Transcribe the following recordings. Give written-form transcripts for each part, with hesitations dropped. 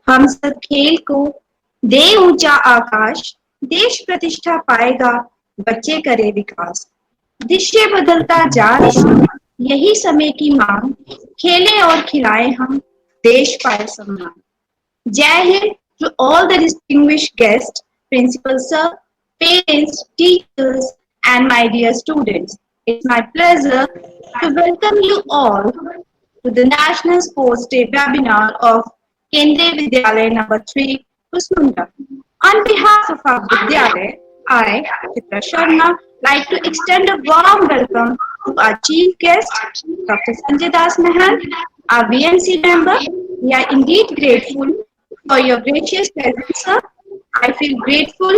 हम सब खेल को दे ऊंचा आकाश, देश प्रतिष्ठा पाएगा, बच्चे करे विकास। दृश्य बदलता जा रहा, यही समय की मांग, खेलें और खिलाएं हम, देश पाए सम्मान। Jai Hind to all the distinguished guests, Principal Sir, parents, teachers, and my dear students. It's my pleasure to welcome you all to the National Sports Day webinar of Kendriya Vidyalaya number 3, Kusmunda. On behalf of our Vidyalaya, I, Chitra Sharma, like to extend a warm welcome to our chief guest, Dr. Sanjay Das Mahal, our VMC member. We are indeed grateful for your gracious presence, sir. I feel grateful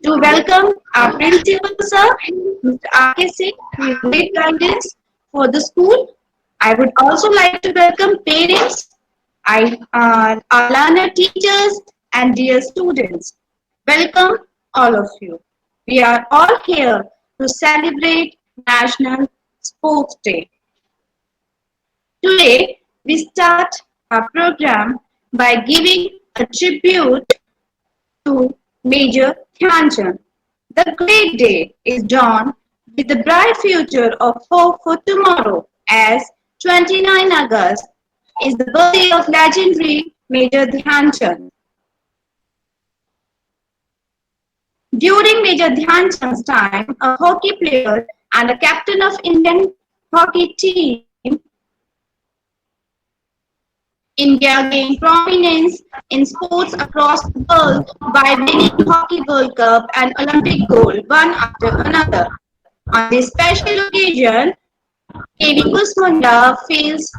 to welcome our principal, sir, Mr. R.K. Singh, who is great guidance for the school. I would also like to welcome parents, our learner teachers, and dear students. Welcome, all of you. We are all here to celebrate National Sports Day. Today, we start our program by giving a tribute to Major Dhyan Chand. The great day is dawned with the bright future of hope for tomorrow, as 29 August is the birthday of legendary Major Dhyan Chand. During Major Dhyan Chand's time, a hockey player and a captain of Indian hockey team, India gained prominence in sports across the world by winning Hockey World Cup and Olympic gold one after another. On this special occasion, KV Kusmunda feels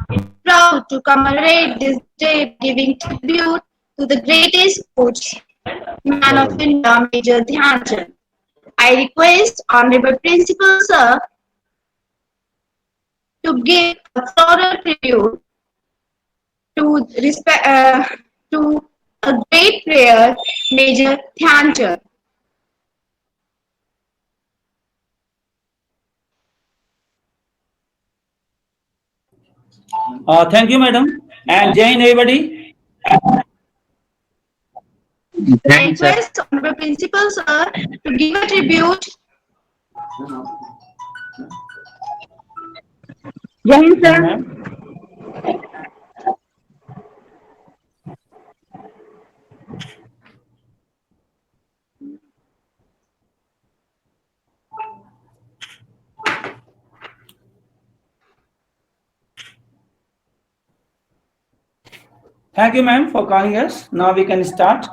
proud to commemorate this day giving tribute to the greatest sportsman of India, Major Dhyan Chand. I request Honorable Principal Sir to give a thorough tribute to respect to a great player, Major Dhyan Chand. Thank you, madam. And Jai Hind, everybody. I request Honorable Principal Sir to give a tribute. Jai Hind, sir. Thank you, ma'am, for calling us. Now we can start.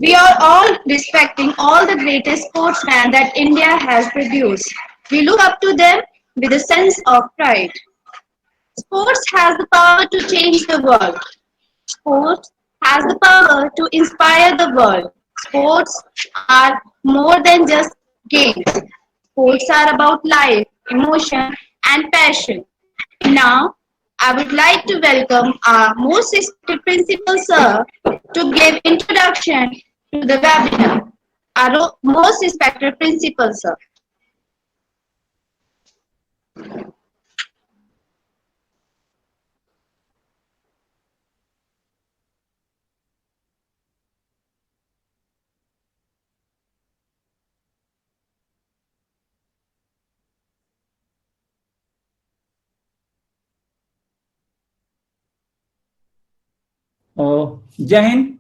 We are all respecting all the greatest sportsmen that India has produced. We look up to them with a sense of pride. Sports has the power to change the world. Sports has the power to inspire the world. Sports are more than just games. Sports are about life, emotion, and passion. Now, I would like to welcome our most respected principal sir to give introduction to the webinar. Our most respected principal sir. Jai Hind,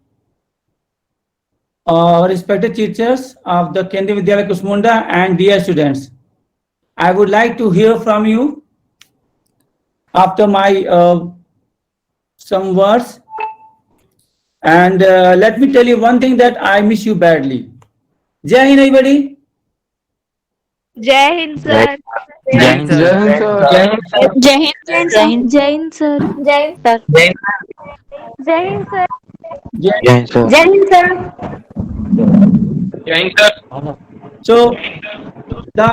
respected teachers of the Kendriya Vidyalaya Kusmunda and dear students. I would like to hear from you after my some words. And let me tell you one thing that I miss you badly. Jai Hind, everybody. जय Hind sir. जय Hind sir. जय Hind sir. Jai Hind, sir. जय हिंद जय Hind sir. जय sir जय Hind sir. Jai जय Hind sir. जय Hind sir जय Hind sir. So the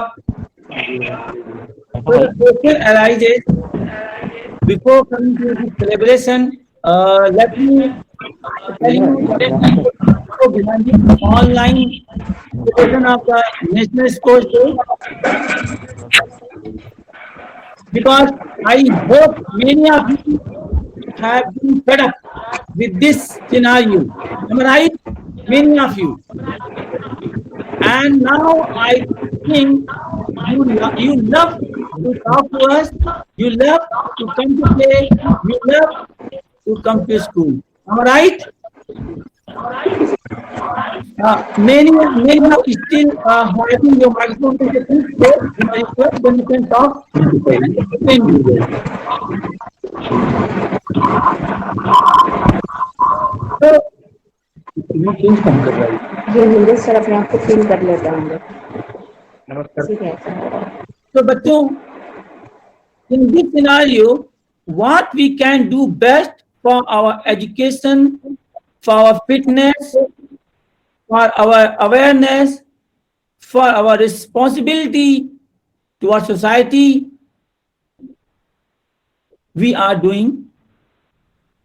question arises before coming to the celebration. Let me tell you that behind the online celebration of the National Sports Day, because I hope many of you have been fed up with this scenario. Am I right? Many of you. And now I think you love to talk to us, you love to come to play, you love to come to school. Am I right? Many of you still having your microphone to the please then you can talk and explain you. So, ये Hindi sir अपने आप को feel कर लेते होंगे। ठीक है So, बच्चों, in this scenario, what we can do best for our education, for our fitness, for our awareness, for our responsibility to our society, we are doing.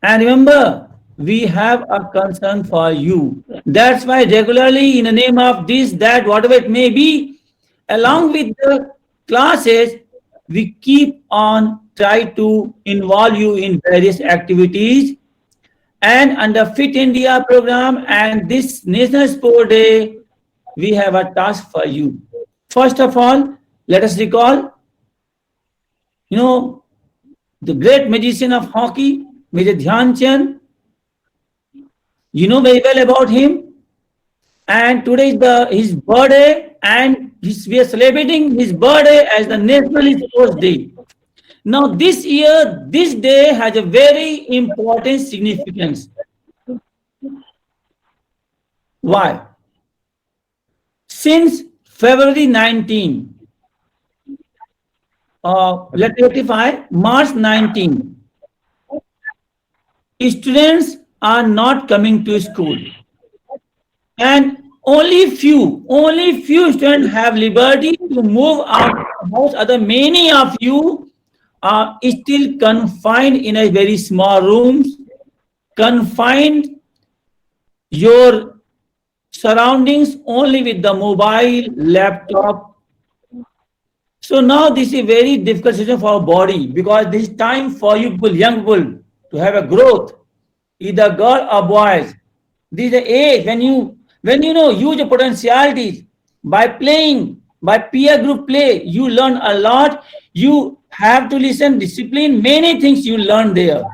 And remember, we have a concern for you. That's why regularly in the name of this, that, whatever it may be, along with the classes, we keep on try to involve you in various activities. And under Fit India program and this National Sport Day, we have a task for you. First of all, let us recall, the great magician of hockey, Major Dhyan Chand. You know very well about him. And today is his birthday, and we are celebrating his birthday as the National Sports Day. Now, this year, this day has a very important significance. Why? Since February 19, let me rectify, March 19, students are not coming to school. And only few students have liberty to move out of the house. Other many of you are still confined in a very small rooms, confined your surroundings only with the mobile, laptop. So now this is a very difficult situation for our body, because this is time for you people, young people, to have a growth, either girl or boys. This is the age when you use your potentialities by playing, by peer group play. You learn a lot. You have to listen, discipline, many things you learn there.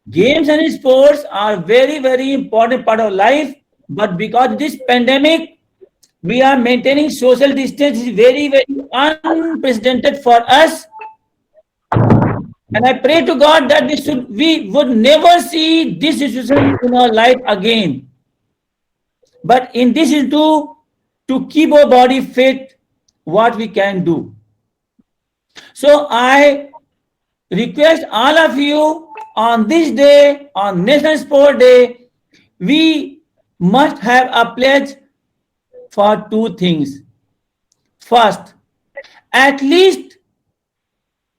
Games and sports are very, very important part of life, but because of this pandemic, we are maintaining social distance. Is very, very unprecedented for us. And I pray to God that we would never see this situation in our life again. But in this is to keep our body fit, what we can do. So I request all of you on this day, on National Sport Day, we must have a pledge for two things. First, at least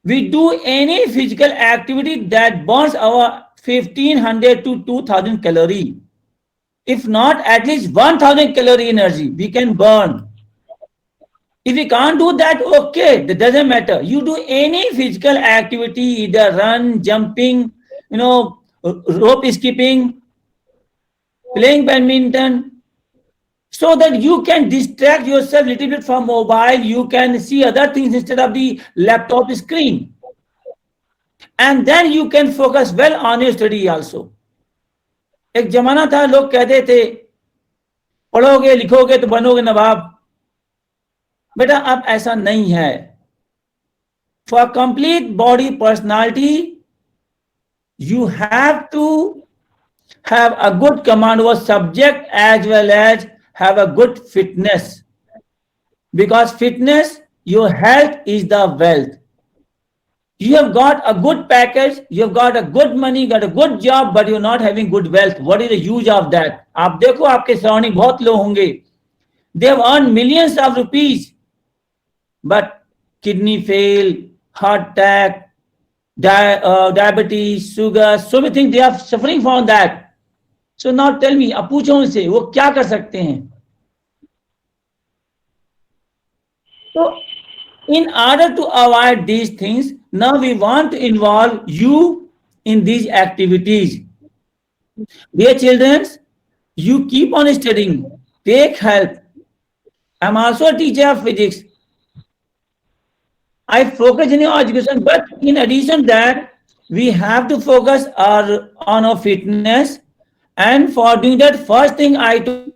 we do any physical activity that burns our 1500 to 2000 calorie. If not, at least 1000 calorie energy we can burn. If we can't do that, okay, that doesn't matter. You do any physical activity, either run, jumping, rope skipping, playing badminton, so that you can distract yourself a little bit from mobile. You can see other things instead of the laptop screen. And then you can focus well on your study also. एक जमाना था, लोग कहते थे पढ़ोगे लिखोगे तो बनोगे नवाब। बेटा अब ऐसा नहीं है। For complete body personality, you have to have a good command over subject as well as have a good fitness. Because fitness, your health is the wealth. You have got a good package, you have got a good money, got a good job, but you're not having good wealth. What is the use of that? आप देखो आपके surrounding बहुत लोग होंगे. They have earned millions of rupees, but kidney fail, heart attack, diabetes, sugar, so many things they are suffering from that. So now tell me, अब पूछो उनसे वो क्या कर सकते हैं? So in order to avoid these things, now we want to involve you in these activities. Dear children, you keep on studying, take help. I'm also a teacher of physics. I focus in your education, but in addition to that, we have to focus on our fitness. And for doing that, first thing I do.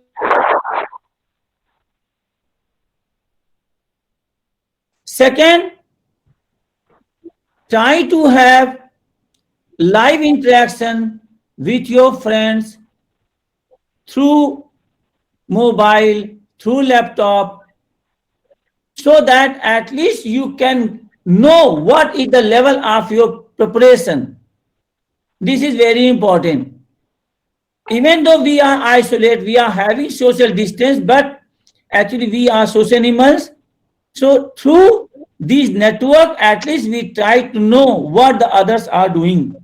Second, try to have live interaction with your friends through mobile, through laptop, so that at least you can know what is the level of your preparation. This is very important. Even though we are isolated, we are having social distance, but actually we are social animals. So through this network, at least we try to know what the others are doing.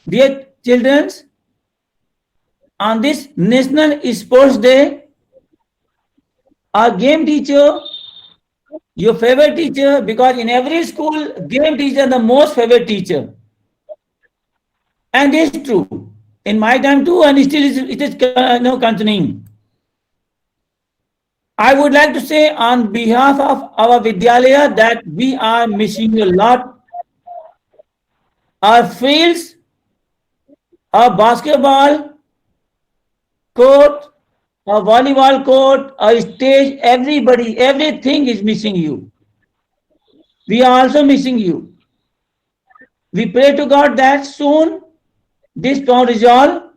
Dear children, on this National Sports Day, our game teacher, your favorite teacher, because in every school, game teacher is the most favorite teacher. And it's true. In my time too, and still it is continuing. I would like to say on behalf of our Vidyalaya that we are missing a lot. Our fields, our basketball court, our volleyball court, our stage, everybody, everything is missing you. We are also missing you. We pray to God that soon this problem resolve,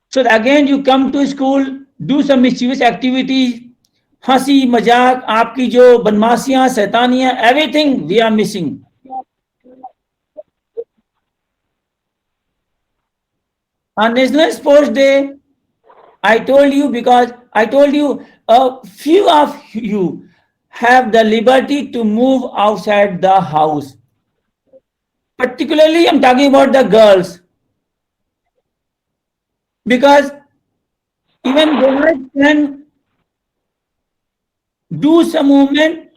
so that again you come to school, do some mischievous activities, हंसी मजाक, आपकी जो बदमाशियां शैतानियां, everything we are missing. On National Sports Day, I told you because I told you a few of you have the liberty to move outside the house. Particularly, I'm talking about the girls. Because even boys can do some movement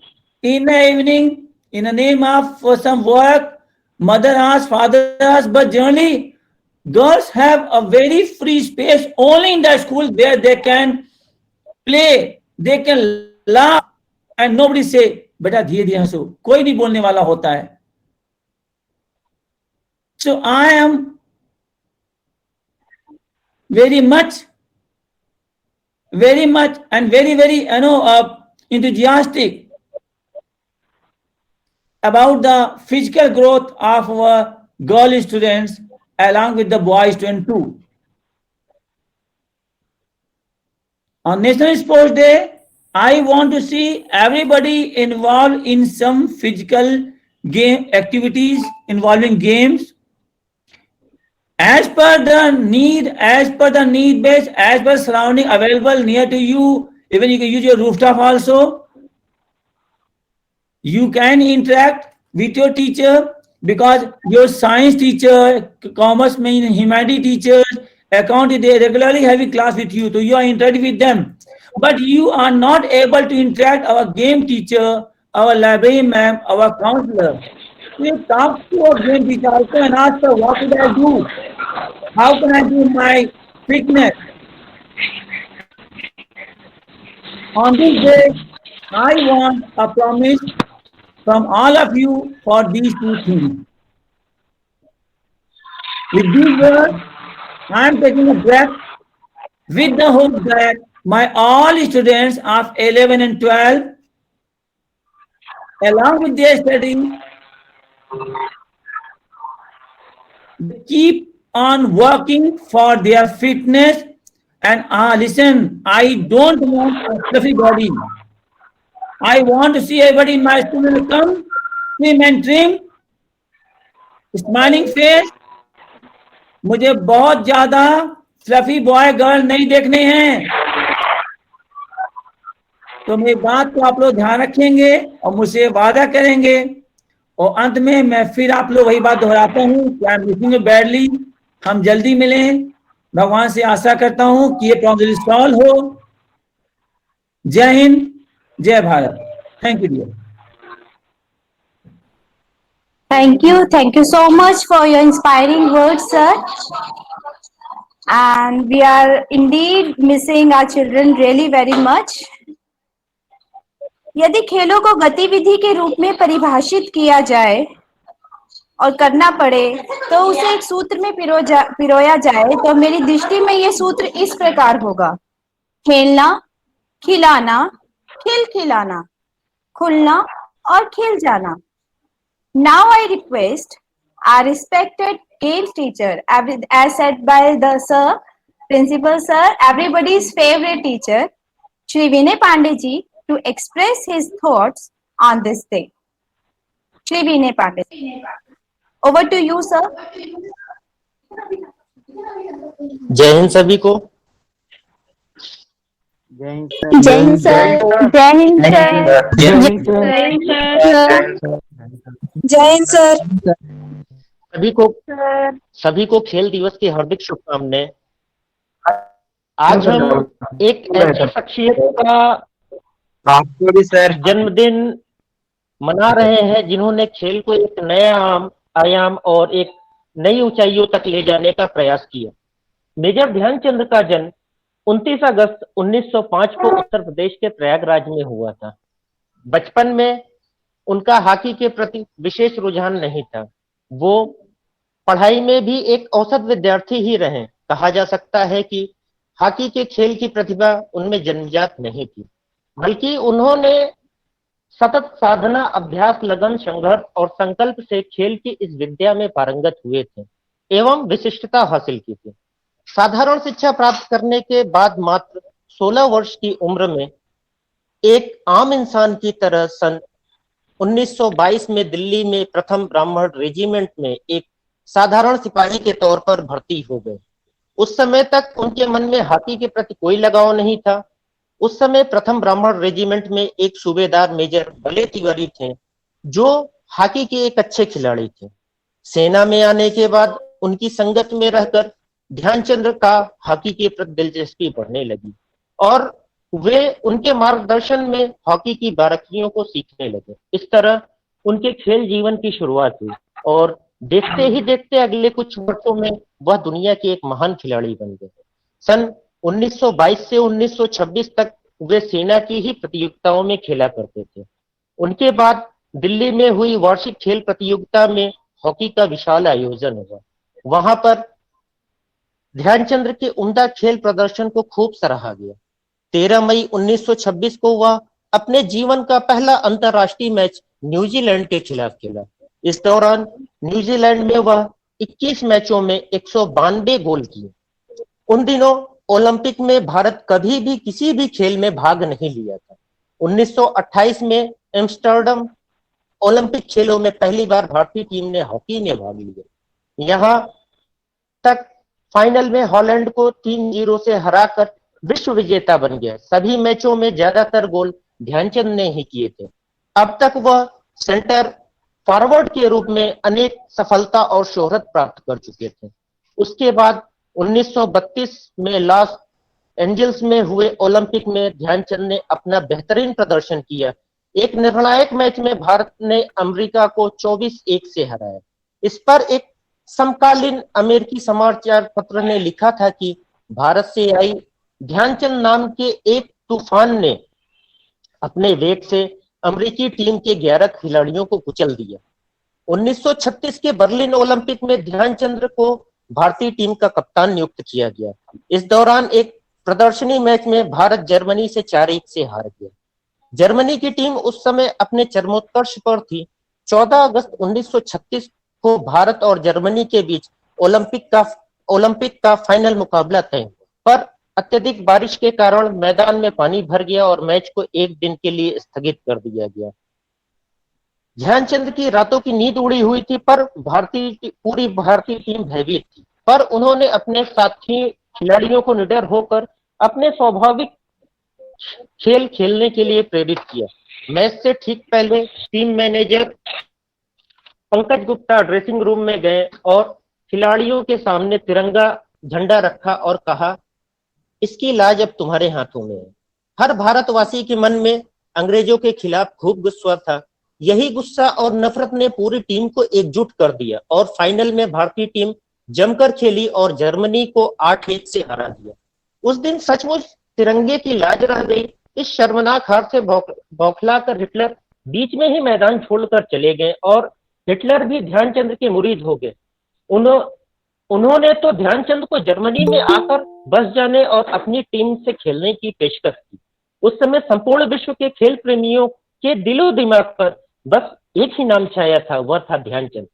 in the evening in the name of for some work, mother asks, father asks, but generally girls have a very free space only in the school where they can play, they can laugh, and nobody say, beta धीरे धीरे हंसो, कोई नहीं बोलने वाला होता है. So I am very much and very enthusiastic about the physical growth of our girl students along with the boy students too. On National Sports Day, I want to see everybody involved in some physical game activities involving games as per the need base, as per surrounding available near to you. Even you can use your rooftop also. You can interact with your teacher because your science teacher, commerce, humanity teachers, accounting, they regularly having class with you, so you are interacting with them. But you are not able to interact our game teacher, our library ma'am, our counselor. You talk to a game teacher also and ask her, what should I do? How can I do my fitness? On this day, I want a promise from all of you for these two things. With these words, I am taking a breath with the hope that my all students of 11 and 12, along with their studying, keep on working for their fitness. And listen, I don't want a fluffy body. I want to see everybody in my school come, trim and trim, smiling face. मुझे बहुत ज्यादा fluffy boy girl नहीं देखने हैं। तो मेरी बात को आप लोग ध्यान रखेंगे और मुझसे वादा करेंगे। और अंत में मैं फिर आप लोग वही बात दोहराता हूँ कि I am missing you badly. हम जल्दी मिलें। भगवान से आशा करता हूँ कि ये प्रॉब्लम सॉल्व हो। जय हिंद, जय Bharat. Thank you dear. Thank you so much for your inspiring words, sir. And we are indeed missing our children really very much. यदि खेलों को गतिविधि के रूप में परिभाषित किया जाए और करना पड़े तो उसे एक सूत्र में पिरोया जाए तो मेरी दृष्टि में ये सूत्र इस प्रकार होगा: खेलना, खिलाना, खिलाना, खुलना और खिल जाना। Now I request our respected games teacher, as said by the sir, principal sir, everybody's favorite teacher, Shri Vinay Pandey ji, to express his thoughts on this day. Shri Vinay Pandey, over to you, sir. जय हिंद सभी को। जय Hind sir. जय Hind sir. जय Hind sir. सभी को खेल दिवस की हार्दिक शुभकामनाएं। आज हम एक ऐसी शख्सियत का जन्मदिन मना रहे हैं जिन्होंने खेल को एक नया आयाम और एक नई ऊंचाइयों तक ले जाने का प्रयास किया। मेजर ध्यानचंद का जन्म 29 अगस्त 1905 को उत्तर प्रदेश के प्रयागराज में हुआ था। बचपन में उनका हॉकी के प्रति विशेष रुझान नहीं था। वो पढ़ाई में भी एक औसत विद्यार्थी ही रहे। कहा जा सकता है कि हॉकी के खेल की प्रतिभा उनमें जन्मजात नहीं थी, बल्कि उन्होंने सतत साधना, अभ्यास, लगन, संघर्ष और संकल्प से खेल की इस विद्या में पारंगत हुए थे एवं विशिष्टता हासिल की थी। साधारण शिक्षा प्राप्त करने के बाद मात्र 16 वर्ष की उम्र में एक आम इंसान की तरह सन 1922 में दिल्ली में प्रथम ब्राह्मण रेजिमेंट में एक साधारण सिपाही के तौर पर भर्ती हो गए। उस समय तक उनके मन में हॉकी के प्रति कोई लगाव नहीं था। उस समय प्रथम ब्राह्मण रेजिमेंट में एक सूबेदार मेजर भले तिवारी थे जो हॉकी के एक अच्छे खिलाड़ी थे। सेना में आने के बाद उनकी संगत में रहकर ध्यानचंद का हॉकी के प्रति दिलचस्पी बढ़ने लगी और वे उनके मार्गदर्शन में हॉकी की बारीकियों को सीखने लगे। इस तरह उनके खेल जीवन की शुरुआत हुई और देखते ही देखते अगले कुछ वर्षों में वह दुनिया के एक महान खिलाड़ी बन गए। सन 1922 से 1926 तक वे सेना की ही प्रतियोगिताओं में खेला करते थे। उनके बाद दिल्ली में हुई वार्षिक खेल प्रतियोगिता में हॉकी का विशाल आयोजन हुआ। वहां पर ध्यानचंद के उम्दा खेल प्रदर्शन को खूब सराहा गया। 13 मई 1926 को वह अपने जीवन का पहला अंतरराष्ट्रीय मैच न्यूजीलैंड के खिलाफ खेला। इस दौरान न्यूजीलैंड में वह 21 मैचों में 192 गोल किए। उन दिनों ओलंपिक में भारत कभी भी किसी भी खेल में भाग नहीं लिया था। 1928 में एम्स्टर्डम ओलंपिक खेलों में पहली बार भारतीय टीम ने हॉकी में भाग लिया। यहाँ तक फाइनल में हॉलैंड को 3-0 से हराकर विश्व विजेता बन गया। सभी मैचों में ज्यादातर गोल ध्यानचंद ने ही किए थे। अब तक वह सेंटर फॉरवर्ड के रूप में अनेक सफलता और शोहरत प्राप्त कर चुके थे। उसके बाद 1932 में लॉस एंजल्स में हुए ओलंपिक में ध्यानचंद ने अपना बेहतरीन प्रदर्शन किया। एक निर्णायक मैच में भारत ने अमेरिका को 24-1 से हराया। इस पर एक समकालीन अमेरिकी समाचार पत्र ने लिखा था कि भारत से आई ध्यानचंद नाम के एक तूफान ने अपने वेग से अमेरिकी टीम के 11 खिलाड़ियों को कुचल दिया। 1936 के बर्लिन ओलंपिक में ध्यानचंद को भारतीय टीम का कप्तान नियुक्त किया गया। इस दौरान एक प्रदर्शनी मैच में भारत जर्मनी से 4-1 से हार गया। जर्मनी की टीम उस समय अपने चरमोत्कर्ष पर थी। 14 अगस्त 1936 को भारत और जर्मनी के बीच ओलंपिक का ओलंपिक का फाइनल मुकाबला तय हुआ, पर अत्यधिक बारिश के कारण मैदान में पानी भर गया और मैच को एक दिन के लिए स्थगित कर दिया गया। ध्यानचंद की रातों की नींद उड़ी हुई थी, पर पूरी भारतीय टीम भयभीत थी, पर उन्होंने अपने साथी खिलाड़ियों को निडर होकर अपने स्वाभाविक खेल खेलने के लिए प्रेरित किया। मैच से ठीक पहले team manager Pankaj Gupta dressing room में गए और खिलाड़ियों के सामने तिरंगा झंडा रखा और कहा, इसकी लाज अब तुम्हारे हाथों में है। हर भारतवासी के मन में अंग्रेजों के खिलाफ खूब गुस्सा था। यही गुस्सा और नफरत ने पूरी टीम को एकजुट कर दिया और फाइनल में भारतीय टीम जमकर खेली और जर्मनी को 8-1 से हरा दिया। उस दिन सचमुच तिरंगे की लाज रह गई। इस शर्मनाक हार से बौखलाकर हिटलर बीच में ही मैदान छोड़कर चले गए और हिटलर भी ध्यानचंद के मुरीद हो गए। उन्होंने तो ध्यानचंद को जर्मनी में आकर बस जाने और अपनी टीम से खेलने की पेशकश की। उस समय संपूर्ण विश्व के खेल प्रेमियों के दिलो दिमाग पर बस एक ही नाम छाया था, वह था ध्यानचंद।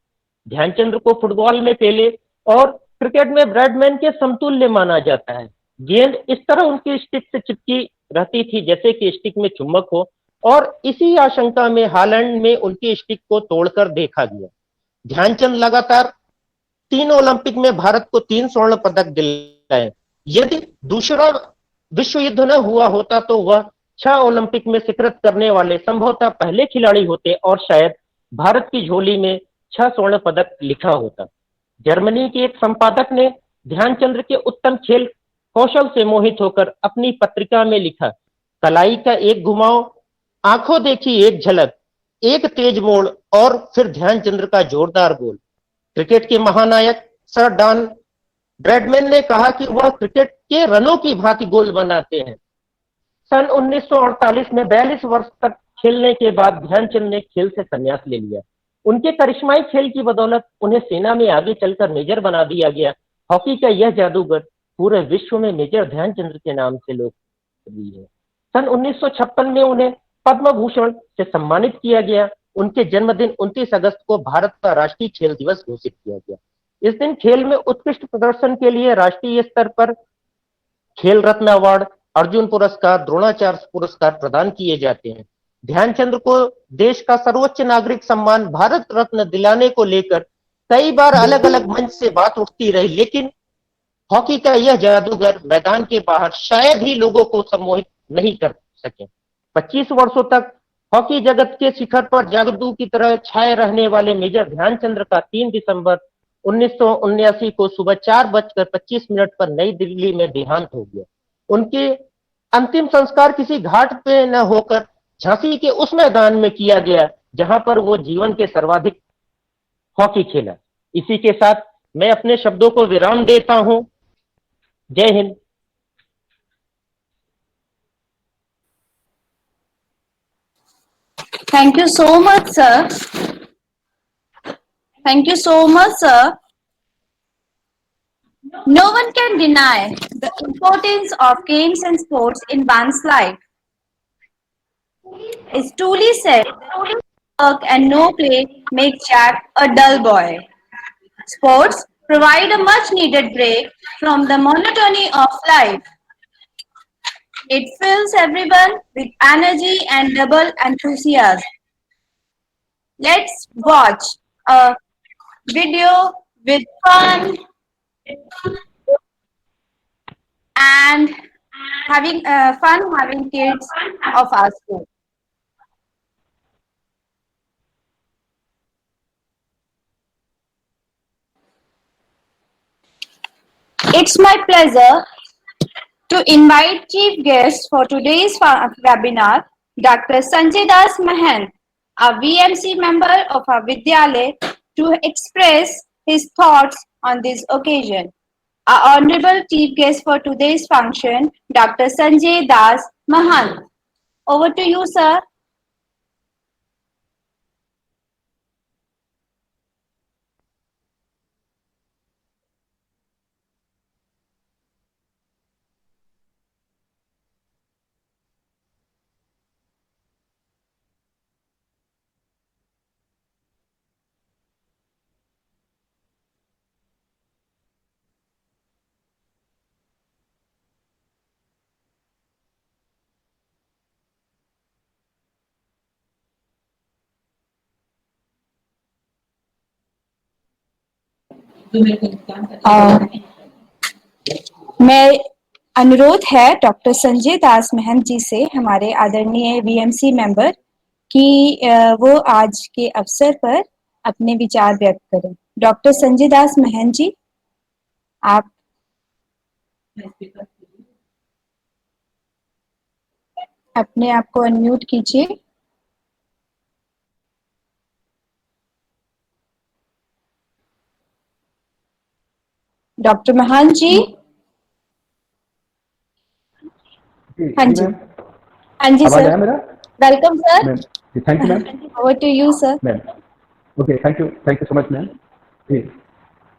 ध्यानचंद को फुटबॉल में पेले और क्रिकेट में ब्रैडमैन के समतुल्य माना जाता है। गेंद इस तरह उनकी स्टिक से चिपकी रहती थी जैसे कि स्टिक में चुंबक हो, और इसी आशंका में हालैंड में उनकी स्टिक को तोड़कर देखा गया। ध्यानचंद लगातार 3 ओलंपिक में भारत को 3 स्वर्ण पदक दिलाए। यदि दूसरा विश्व युद्ध न हुआ होता तो वह 6 ओलंपिक में शिरकत करने वाले संभवतः पहले खिलाड़ी होते और शायद भारत की झोली में 6 स्वर्ण पदक लिखा होता। जर्मनी के एक संपादक ने ध्यानचंद के उत्तम खेल कौशल से मोहित होकर अपनी पत्रिका में लिखा, कलाई का एक घुमाव, आंखों देखी एक झलक, एक तेज मोड़ और फिर ध्यानचंद का जोरदार गोल। क्रिकेट के महानायक सर डॉन ब्रैडमैन ने कहा कि वह क्रिकेट के रनों की भांति गोल बनाते हैं। सन 1948 में 42 वर्ष तक खेलने के बाद ध्यानचंद ने खेल से संन्यास ले लिया। उनके करिश्माई खेल की बदौलत उन्हें सेना में आगे चलकर मेजर बना दिया गया। हॉकी का यह जादूगर पूरे विश्व में मेजर ध्यानचंद के नाम से लोकप्रिय है। सन 1956 में उन्हें पद्म भूषण से सम्मानित किया गया। उनके जन्मदिन 29 अगस्त को भारत का राष्ट्रीय खेल दिवस घोषित किया गया। इस दिन खेल में उत्कृष्ट प्रदर्शन के लिए राष्ट्रीय स्तर पर खेल रत्न अवार्ड, अर्जुन पुरस्कार, द्रोणाचार्य पुरस्कार प्रदान किए जाते हैं। ध्यानचंद को देश का सर्वोच्च नागरिक सम्मान भारत रत्न दिलाने को लेकर कई बार अलग अलग मंच से बात उठती रही, लेकिन हॉकी का यह जादूगर मैदान के बाहर शायद ही लोगों को सम्मोहित नहीं कर सके। 25 वर्षों तक हॉकी जगत के शिखर पर जादू की तरह छाए रहने वाले मेजर ध्यानचंद का 3 दिसंबर 1979 को सुबह 4:25 पर नई दिल्ली में देहांत हो गया। उनके अंतिम संस्कार किसी घाट पे न होकर झांसी के उस मैदान में किया गया जहां पर वो जीवन के सर्वाधिक हॉकी खेला। इसी के साथ मैं अपने शब्दों को विराम देता हूं। जय Hind. Thank you so much, sir. Thank you so much, sir. No one can deny the importance of games and sports in one's life. It's truly said that work and no play make Jack a dull boy. Sports provide a much needed break from the monotony of life. It fills everyone with energy and double enthusiasm. Let's watch a video with fun and having fun having kids of our school. It's my pleasure to invite chief guest for today's webinar, Dr. Sanjay Das Mahant, a VMC member of our Vidyalaya, to express his thoughts on this occasion. Our honorable chief guest for today's function, Dr. Sanjay Das Mahant. Over to you, sir. मैं अनुरोध है doctor Sanjay Das Mahant जी से, हमारे आदरणीय VMC member, कि वो आज के अवसर पर अपने विचार व्यक्त करें। डॉक्टर संजय दास महंत जी, आप अपने आप को अनम्यूट कीजिए। डॉक्टर महंत जी। हाँ जी, हाँ जी आवाज सर। आया मेरा? Welcome sir. Ma'am thank you ma'am. Over to you sir. Ma'am okay, thank you so much ma'am. जी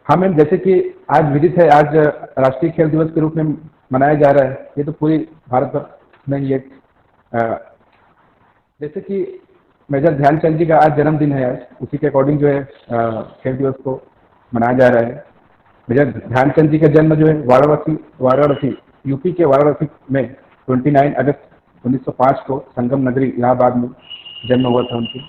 हाँ मैम, जैसे कि आज विदित है, आज राष्ट्रीय खेल दिवस के रूप में मनाया जा रहा है। ये तो पूरी भारतवर्ष में ही एक जैसे कि मेजर ध्यानचंद जी का आज जन्मदिन है, उसी के अकॉर्डिंग जो है खेल दिवस को मनाया जा रहा है। मेजर ध्यानचंद जी का जन्म जो है वाराणसी यूपी के वाराणसी में 29 अगस्त 1905 को संगम नगरी इलाहाबाद में जन्म हुआ था उनकी।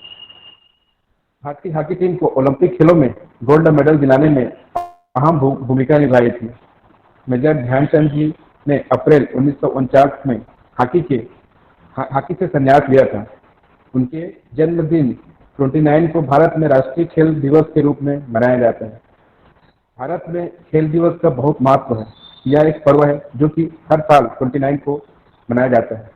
भारतीय हॉकी टीम को ओलंपिक खेलों में गोल्ड मेडल दिलाने में अहम भूमिका निभाई थी। मेजर ध्यानचंद जी ने अप्रैल 1949 में हॉकी से संन्यास लिया था। उनके जन्मदिन 29 को भारत में राष्ट्रीय खेल दिवस के रूप में मनाया जाता है। भारत में खेल दिवस का बहुत महत्व है। यह एक पर्व है जो कि हर साल 29 को मनाया जाता है।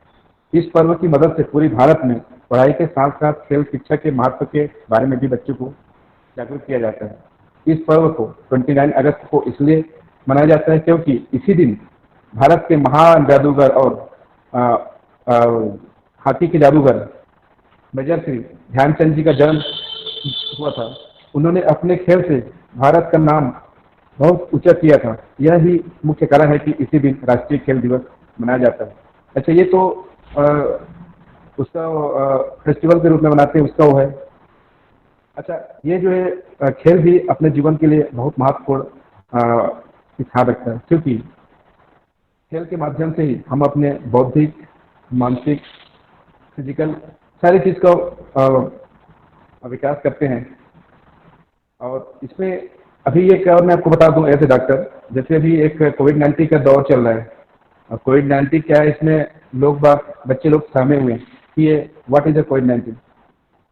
इस पर्व की मदद से पूरी भारत में पढ़ाई के साथ साथ खेल शिक्षा के महत्व के बारे में भी बच्चों को जागरूक किया जाता है। इस पर्व को 29 अगस्त को इसलिए मनाया जाता है क्योंकि इसी दिन भारत के महान जादूगर और हॉकी के जादूगर मेजर श्री ध्यानचंद जी का जन्म हुआ था। उन्होंने अपने खेल से भारत का नाम बहुत ऊंचा किया था। यह ही मुख्य कारण है कि इसी दिन राष्ट्रीय खेल दिवस मनाया जाता है। अच्छा, ये तो उसका फेस्टिवल के रूप में मनाते हैं, उसका वो है। अच्छा, ये जो है खेल भी अपने जीवन के लिए बहुत महत्वपूर्ण स्थान रखता है, क्योंकि खेल के माध्यम से ही हम अपने बौद्धिक, मानसिक, फिजिकल सारी चीज का विकास करते हैं। और इसमें अभी एक और मैं आपको बता दूं एज ए डॉक्टर, जैसे अभी एक कोविड-19 का दौर चल रहा है। कोविड-19 क्या है, इसमें बच्चे लोग सहमे हुए हैं कि ये what is a covid.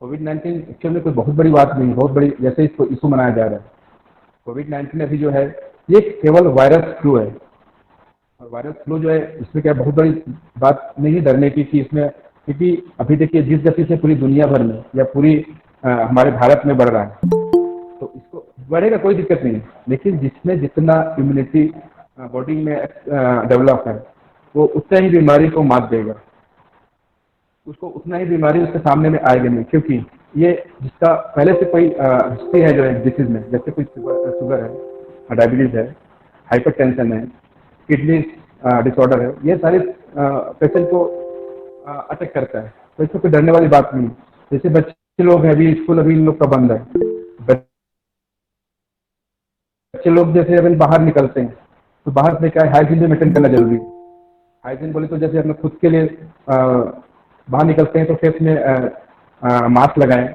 Covid actually में कोई बहुत बड़ी बात नहीं, बहुत बड़ी जैसे इसको इशू मनाया जा रहा है। कोविड-19 अभी जो है ये केवल वायरस फ्लू है। और वायरस फ्लू जो है इसमें क्या बहुत बड़ी बात नहीं है डरने की कि इसमें, क्योंकि अभी देखिए जिस गति से पूरी दुनिया भर में या पूरी हमारे भारत में बढ़ रहा है, तो इसको बढ़ेगा, कोई दिक्कत नहीं है। लेकिन जिसमें जितना इम्यूनिटी बॉडी में डेवलप है, वो उतना ही बीमारी को मात देगा, उसको उतना ही बीमारी उसके सामने में आएगी नहीं। क्योंकि ये जिसका पहले से कोई हिस्ट्री है जो है डिसीज में, जैसे कोई शुगर है, डायबिटीज है, हाइपरटेंशन है, किडनी डिसऑर्डर है, ये सारे पेशेंट को अटैक करता है। तो इसमें कोई डरने वाली बात नहीं। जैसे बच्चे लोग हैं, अभी स्कूल अभी इन लोग का बंद है, बच्चे लोग जैसे अभी बाहर निकलते हैं तो बाहर से क्या है, हाइजीन भी मेंटेन करना जरूरी है। हाइजीन बोले तो जैसे अपने खुद के लिए बाहर निकलते हैं तो फेस में मास्क लगाएं,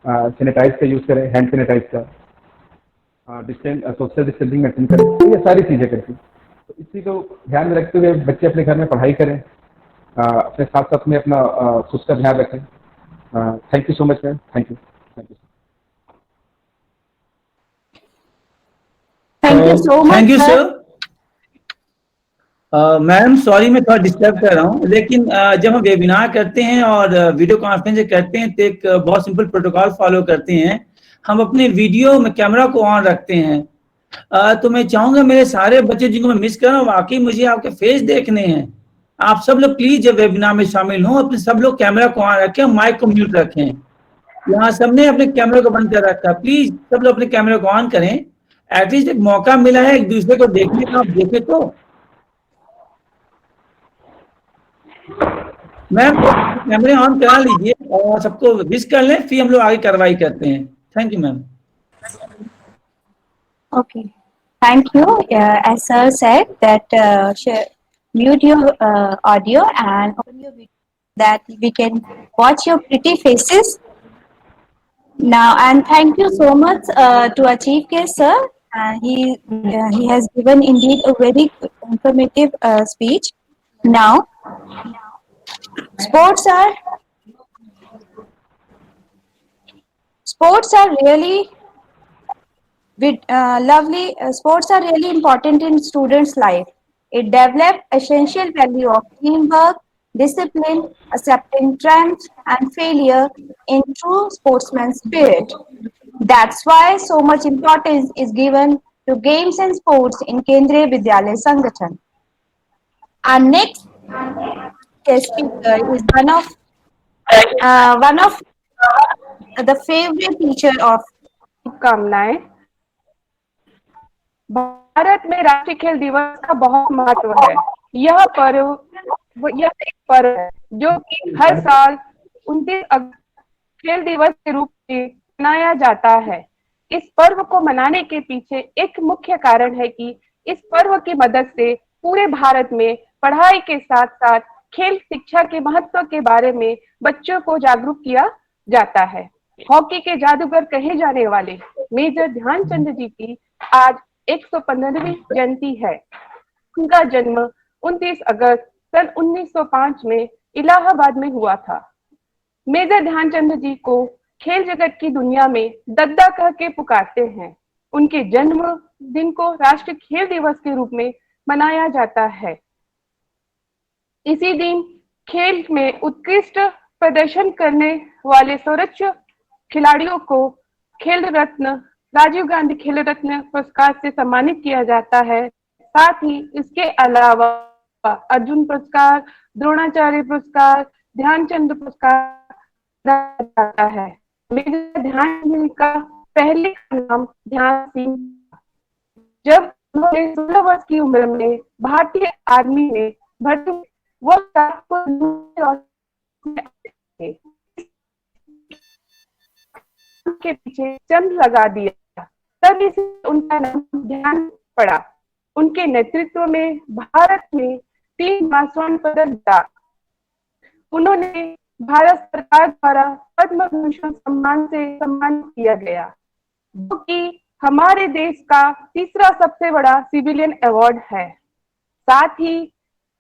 सैनिटाइज का यूज करें, हैंड सैनिटाइज का, सोशल डिस्टेंसिंग मेंटेन करें, तो ये सारी चीजें करती। तो इसी को ध्यान में रखते हुए बच्चे अपने घर में पढ़ाई करें, अपने साथ साथ में अपना खुद का ध्यान रखें। Thank you so much ma'am, thank you. Thank you so much. Thank you sir. Ma'am sorry मैं थोड़ा डिस्टर्ब कर रहा हूँ, लेकिन जब हम वेबिनार करते हैं और वीडियो कॉन्फ्रेंस करते हैं तो एक बहुत सिंपल प्रोटोकॉल फॉलो करते हैं। हम अपने वीडियो में कैमरा को ऑन रखते हैं। तो मैं चाहूंगा मेरे सारे बच्चे जिनको मैं मिस कर रहा हूँ, वाकई मुझे आपके फेस देखने हैं। आप सब लोग प्लीज जब वेबिनार में शामिल हों, अपने सब लोग कैमरा को ऑन रखें, माइक को म्यूट रखें। यहाँ सबने अपने कैमरे को बंद कर रखा, प्लीज सब लोग अपने कैमरे को ऑन करें। एटलीस्ट एक मौका मिला है एक दूसरे को देखने का, आप देखे तो। मैम कैमरे ऑन करा लीजिए और सबको विश कर लें, फिर हम लोग आगे कार्रवाई करते हैं। Thank you ma'am. Okay, thank you. As sir said that mute your audio and open your video that we can watch your pretty faces now. And thank you so much to our chief guest sir he has given indeed a very informative speech. Now, sports are really lovely. Sports are really important in students' life. It develops essential value of teamwork, discipline, accepting triumph and failure in true sportsman spirit. That's why so much importance is given to games and sports in Kendriya Vidyalaya Sangathan. Our next guest speaker is one of the favorite teacher of शुभकामनाएं। भारत में राष्ट्रीय खेल दिवस का बहुत महत्व है। यह एक पर्व है जो कि हर साल 29 अगस्त खेल दिवस के रूप में मनाया जाता है। इस पर्व को मनाने के पीछे एक मुख्य कारण है कि इस पर्व की मदद से पूरे भारत में पढ़ाई के साथ साथ खेल शिक्षा के महत्व के बारे में बच्चों को जागरूक किया जाता है। हॉकी के जादूगर कहे जाने वाले मेजर ध्यानचंद जी की आज 115वीं जयंती है। उनका जन्म 29 अगस्त सन 1905 में इलाहाबाद में हुआ था। मेजर ध्यानचंद जी को खेल जगत की दुनिया में दद्दा कह के पुकारते हैं। उनके जन्म दिन को राष्ट्रीय खेल दिवस के रूप में मनाया जाता है। इसी दिन खेल में उत्कृष्ट प्रदर्शन करने वाले सर्वोच्च खिलाड़ियों को खेल रत्न राजीव गांधी खेल रत्न पुरस्कार से सम्मानित किया जाता है। साथ ही इसके अलावा अर्जुन पुरस्कार, द्रोणाचार्य पुरस्कार, ध्यानचंद पुरस्कार जाता है। मेजर ध्यानचंद का पहले नाम ध्यान सिंह। जब उन्होंने 16 वर्ष की उम्र में भारतीय आर्मी में भर्ती वो के पीछे चंद लगा दिया, तभी से उनका नाम ध्यान पड़ा। उनके नेतृत्व में भारत ने 3 स्वर्ण पदक जीता। उन्होंने भारत सरकार द्वारा पद्म भूषण सम्मान से सम्मानित किया गया, जो कि हमारे देश का तीसरा सबसे बड़ा सिविलियन अवार्ड है। साथ ही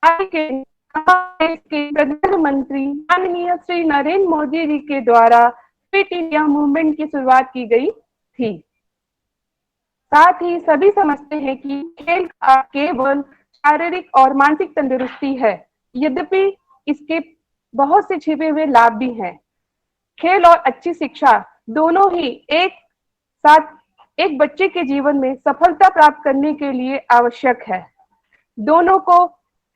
हमारे देश के प्रधानमंत्री माननीय श्री नरेंद्र मोदी जी के द्वारा फिट इंडिया मूवमेंट की शुरुआत की गई थी। साथ ही सभी समझते हैं कि खेल केवल शारीरिक और मानसिक तंदुरुस्ती है, यद्यपि इसके बहुत से छिपे हुए लाभ भी हैं। खेल और अच्छी शिक्षा दोनों ही एक साथ एक बच्चे के जीवन में सफलता प्राप्त करने के लिए आवश्यक है। दोनों को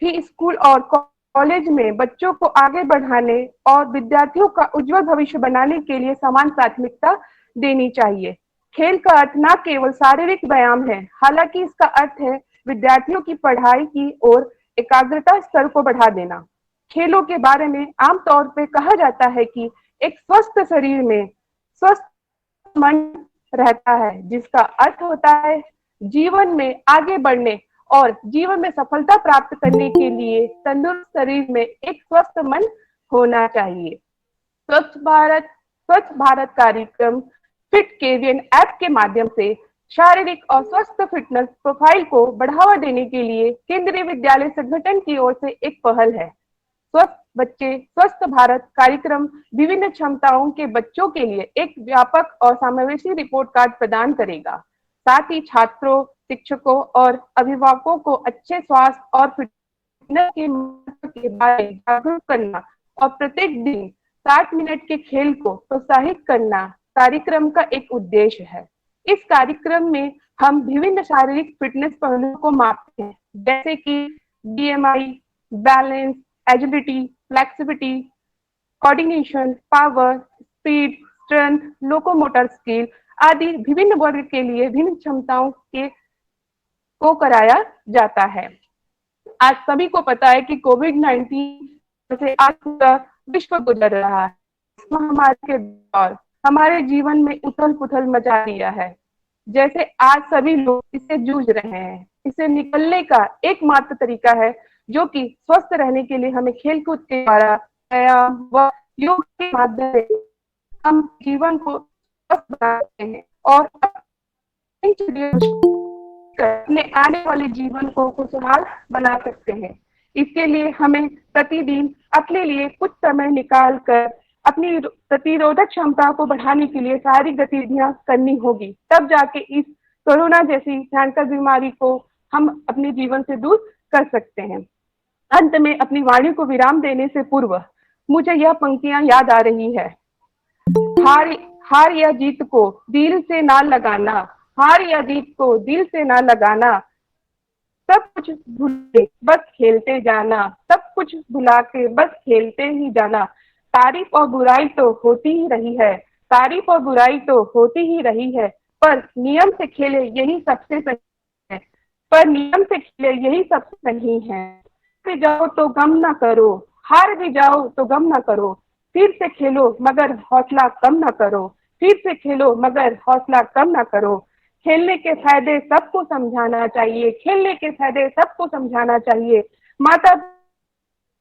ही स्कूल और कॉलेज में बच्चों को आगे बढ़ाने और विद्यार्थियों का उज्जवल भविष्य बनाने के लिए समान प्राथमिकता देनी चाहिए। खेल का अर्थ न केवल शारीरिक व्यायाम है, हालांकि इसका अर्थ है विद्यार्थियों की पढ़ाई की ओर एकाग्रता स्तर को बढ़ा देना। खेलों के बारे में आमतौर पे कहा जाता है कि एक स्वस्थ शरीर में स्वस्थ मन रहता है, जिसका अर्थ होता है जीवन में आगे बढ़ने और जीवन में सफलता प्राप्त करने के लिए तंदुरुस्त शरीर में एक स्वस्थ मन होना चाहिए। स्वच्छ भारत कार्यक्रम फिट केवियन ऐप के माध्यम से शारीरिक और स्वस्थ फिटनेस प्रोफाइल को बढ़ावा देने के लिए केंद्रीय विद्यालय संगठन की ओर से एक पहल है। स्वस्थ बच्चे स्वस्थ भारत कार्यक्रम विभिन्न क्षमताओं के बच्चों के लिए एक व्यापक और समावेशी रिपोर्ट कार्ड प्रदान करेगा। साथ ही छात्रों, शिक्षकों और अभिभावकों को अच्छे स्वास्थ्य और फिटनेस के महत्व के बारे में जागरूक करना और प्रत्येक दिन 60 मिनट के खेल को प्रोत्साहित करना कार्यक्रम का एक उद्देश्य है। इस कार्यक्रम में हम विभिन्न शारीरिक फिटनेस पहलुओं को मापते हैं, जैसे कि BMI, balance, agility, flexibility, coordination, power, speed, strength, locomotor skill आदि विभिन्न वर्ग के लिए विभिन्न क्षमताओं को कराया जाता है। आज सभी को पता है कि कोविड-19 से आज पूरा विश्व गुजर रहा है। इस महामारी के दौर हमारे जीवन में उथल पुथल मचा दिया है। जैसे आज सभी लोग इससे जूझ रहे हैं। इससे निकलने का एकमात्र तरीका है जो कि स्वस्थ रहने के लिए हमें खेलकूद के द्वारा, व्यायाम व योग के माध्यम से हम जीवन को स्वस्थ बनाते हैं और अपने आने वाले जीवन को खुशहाल बना सकते हैं। इसके लिए हमें प्रतिदिन अपने लिए कुछ समय निकाल कर अपनी प्रतिरोधक क्षमता को बढ़ाने के लिए सारी गतिविधियां करनी होगी, तब जाके इस कोरोना जैसी भयंकर बीमारी को हम अपने जीवन से दूर कर सकते हैं। अंत में अपनी वाणी को विराम देने से पूर्व मुझे यह पंक्तियां याद आ रही है। हार या जीत को दिल से ना लगाना, हार या जीत को दिल से ना लगाना, सब कुछ भूल के बस खेलते जाना, सब कुछ भुला के बस खेलते ही जाना। तारीफ और बुराई तो होती ही रही है, तारीफ और बुराई तो होती ही रही है, पर नियम से खेले यही सबसे सही है, पर नियम से खेले यही सबसे सही है। हार भी जाओ तो गम ना करो, हार भी जाओ तो गम ना करो, फिर से खेलो मगर हौसला कम ना करो, फिर से खेलो मगर हौसला कम ना करो। खेलने के फायदे सबको समझाना चाहिए, खेलने के फायदे सबको समझाना चाहिए। माता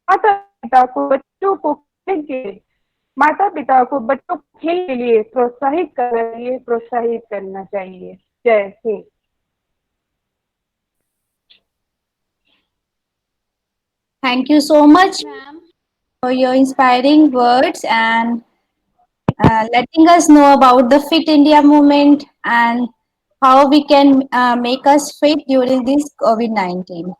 पिता को बच्चों को खेलने के माता पिता को बच्चों को खेलने के लिए प्रोत्साहित करना चाहिए। जय Hind. Thank you so much, ma'am, for your inspiring words and letting us know about the Fit India movement and how we can make us fit during this COVID-19.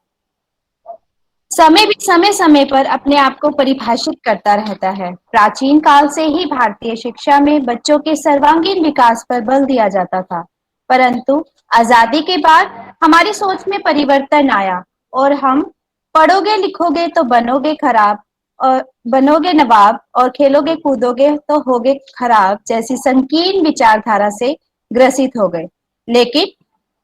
समय समय पर अपने आप को परिभाषित करता रहता है। प्राचीन काल से ही भारतीय शिक्षा में बच्चों के सर्वांगीण विकास पर बल दिया जाता था, परंतु आजादी के बाद हमारी सोच में परिवर्तन आया और हम पढ़ोगे लिखोगे तो बनोगे खराब और बनोगे नवाब और खेलोगे कूदोगे तो होगे खराब जैसी संकीर्ण विचारधारा से ग्रसित हो गए। लेकिन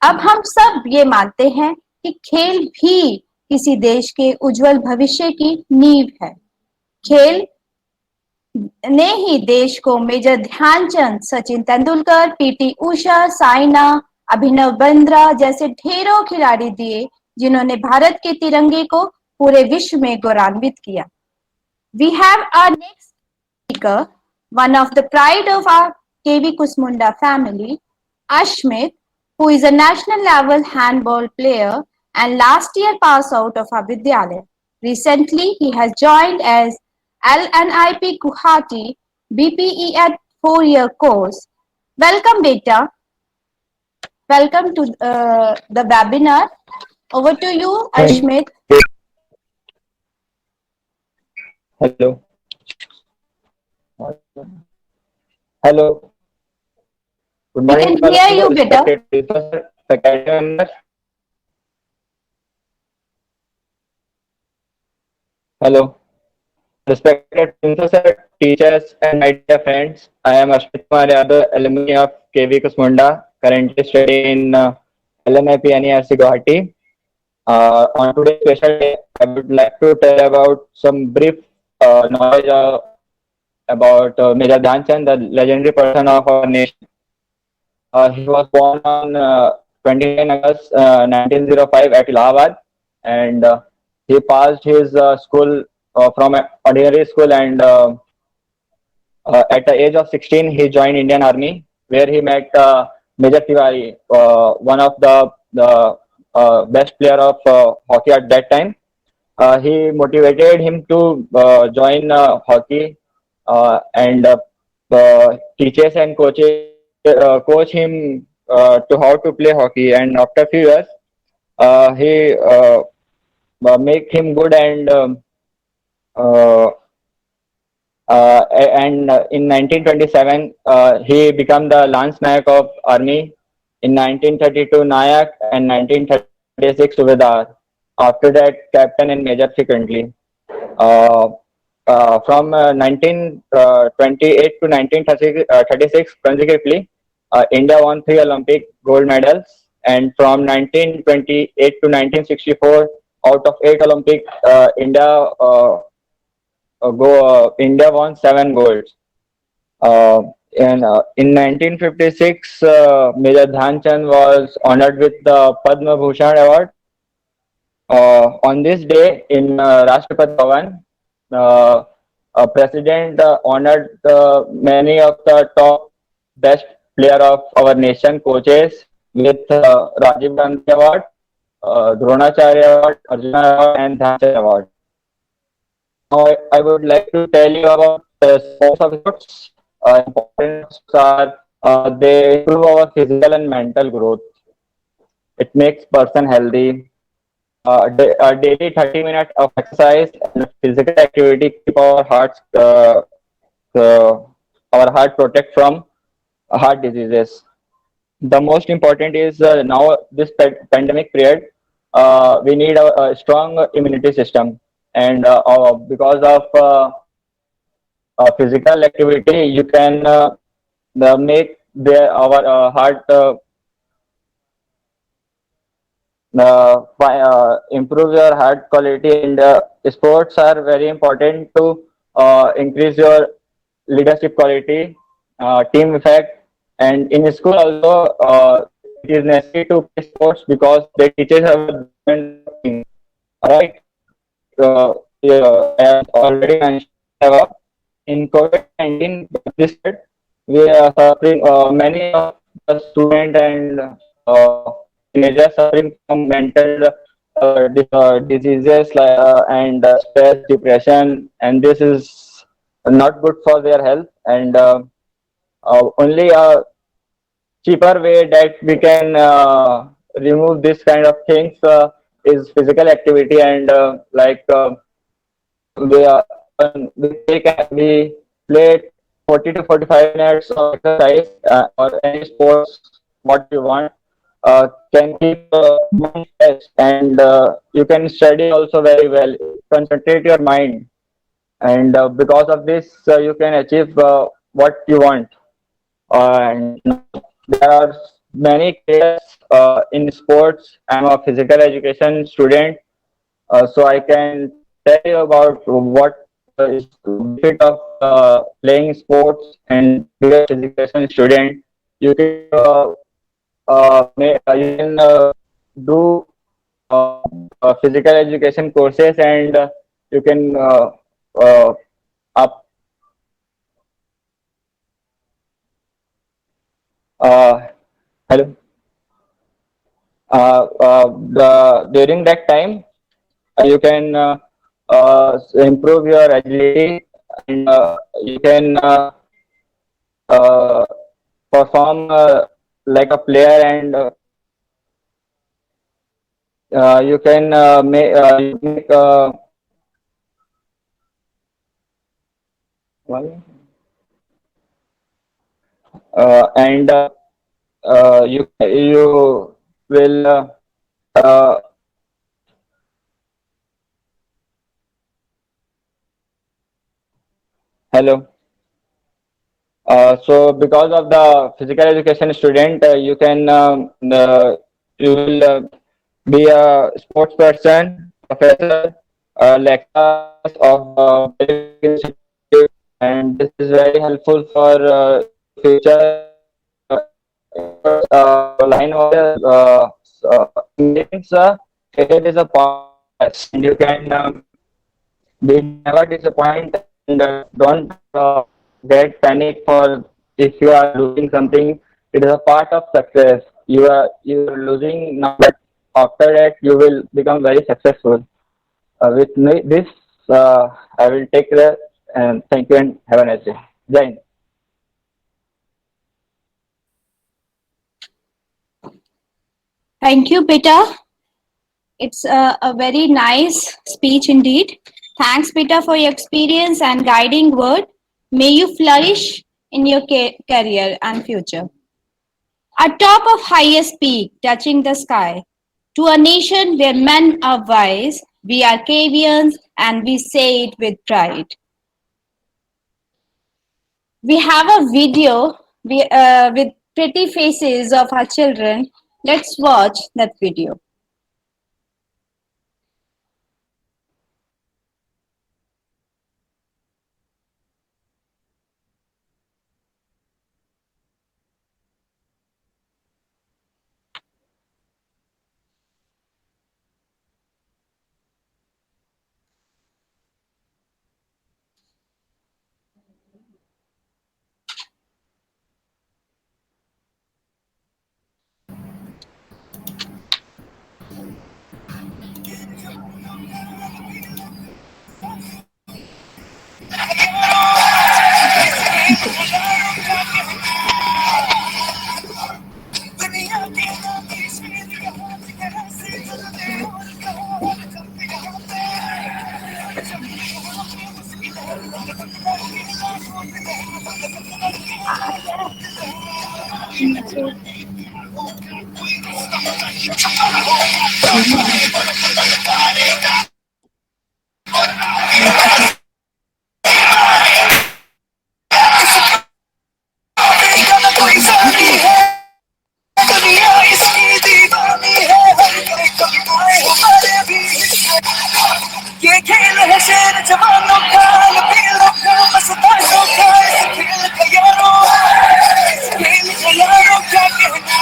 अब हम सब ये मानते हैं कि खेल भी किसी देश के उज्जवल भविष्य की नींव है। खेल ने ही देश को मेजर ध्यानचंद, सचिन तेंदुलकर, पीटी उषा, साइना, अभिनव बिंद्रा जैसे ढेरों खिलाड़ी दिए, जिन्होंने भारत के तिरंगे को पूरे विश्व में गौरवान्वित किया। We have our next speaker, one of the pride of our KV Kusmunda family, Ashmit, who is a national level handball player and last year pass out of our Vidyalaya. Recently, he has joined as LNIP Guwahati BPE at 4-year course. Welcome, beta. Welcome to the webinar. Over to you, Ashmit. Hello. Hello. Good morning. We can hear you better. Faculty members. Hello. Respected professors, teachers, and my dear friends, I am Ashmit Kumar Yadav, alumni of KV Kusmunda, currently studying in LNIP NERC Guwahati. On today's special day, I would like to tell about some brief knowledge about Major Dhyanchand, the legendary person of our nation. He was born on 29 August 1905 at Allahabad, and he passed his school from ordinary school, and at the age of 16 he joined Indian Army, where he met Major Tiwari, one of the best player of hockey at that time. He motivated him to join hockey, and teachers and coaches coach him to how to play hockey. And after a few years, he make him good, and in 1927 he became the Lance Nayak of Army. In 1932 Nayak, and 1936 Subedar. After that, captain and major frequently. From 1928 to 1936 consecutively, India won 3 Olympic gold medals, and from 1928 to 1964, out of 8 Olympic, India won 7 golds. In 1956, Major Dhyanchand was honored with the Padma Bhushan Award. On this day in Rashtrapati Bhavan, President honored many of the top best player of our nation, coaches, with Rajiv Gandhi Award, Dronacharya Award, Arjuna Award, and Dhyanchandra Award. Now, I would like to tell you about the sports of sports. Important are they improve our physical and mental growth. It makes person healthy. Daily 30 minutes of exercise and physical activity keep uh, our heart protect from heart diseases. The most important is now this pandemic period, we need a strong immunity system, and because of physical activity, you can make our heart improve your heart quality, and sports are very important to increase your leadership quality, team effect, and in school also it is necessary to play sports because they teaches our team, right? Yeah, I have already mentioned about in COVID-19 this year, we are suffering many of the student and teenagers suffering from mental diseases like, and stress, depression, and this is not good for their health. And only a cheaper way that we can remove this kind of things is physical activity, and we we play 40 to 45 minutes of exercise or any sports what you want, can keep mind fresh, and you can study also very well, concentrate your mind, and because of this you can achieve what you want. And there are many careers in sports. I'm a physical education student, so I can tell you about what is the benefit of playing sports and being a physical education student. You can you can do physical education courses, and you can uh, up hello during that time you can improve your agility, and you can uh, perform like a player, and you can make and you will uh, hello. So because of the physical education student, you can you will be a sports person, professor, lecturers of institute, and this is very helpful for future line of means. It is a process, and you can be never disappoint, and don't get panic for if you are losing something. It is a part of success. You are losing now, but after that you will become very successful. This, I will take care, and thank you and have a nice day. Jai Hind. Thank you, Beta. It's a very nice speech indeed. Thanks, Beta, for your experience and guiding word. May you flourish in your career and future. Atop of highest peak, touching the sky, to a nation where men are wise, we are Kavians and we say it with pride. We have a video with pretty faces of our children. Let's watch that video. ये खेल है शेर जवानों का, लबेलों का, मस्तानों का, इस खेल का यारों, इस खेल का यारों क्या कहना।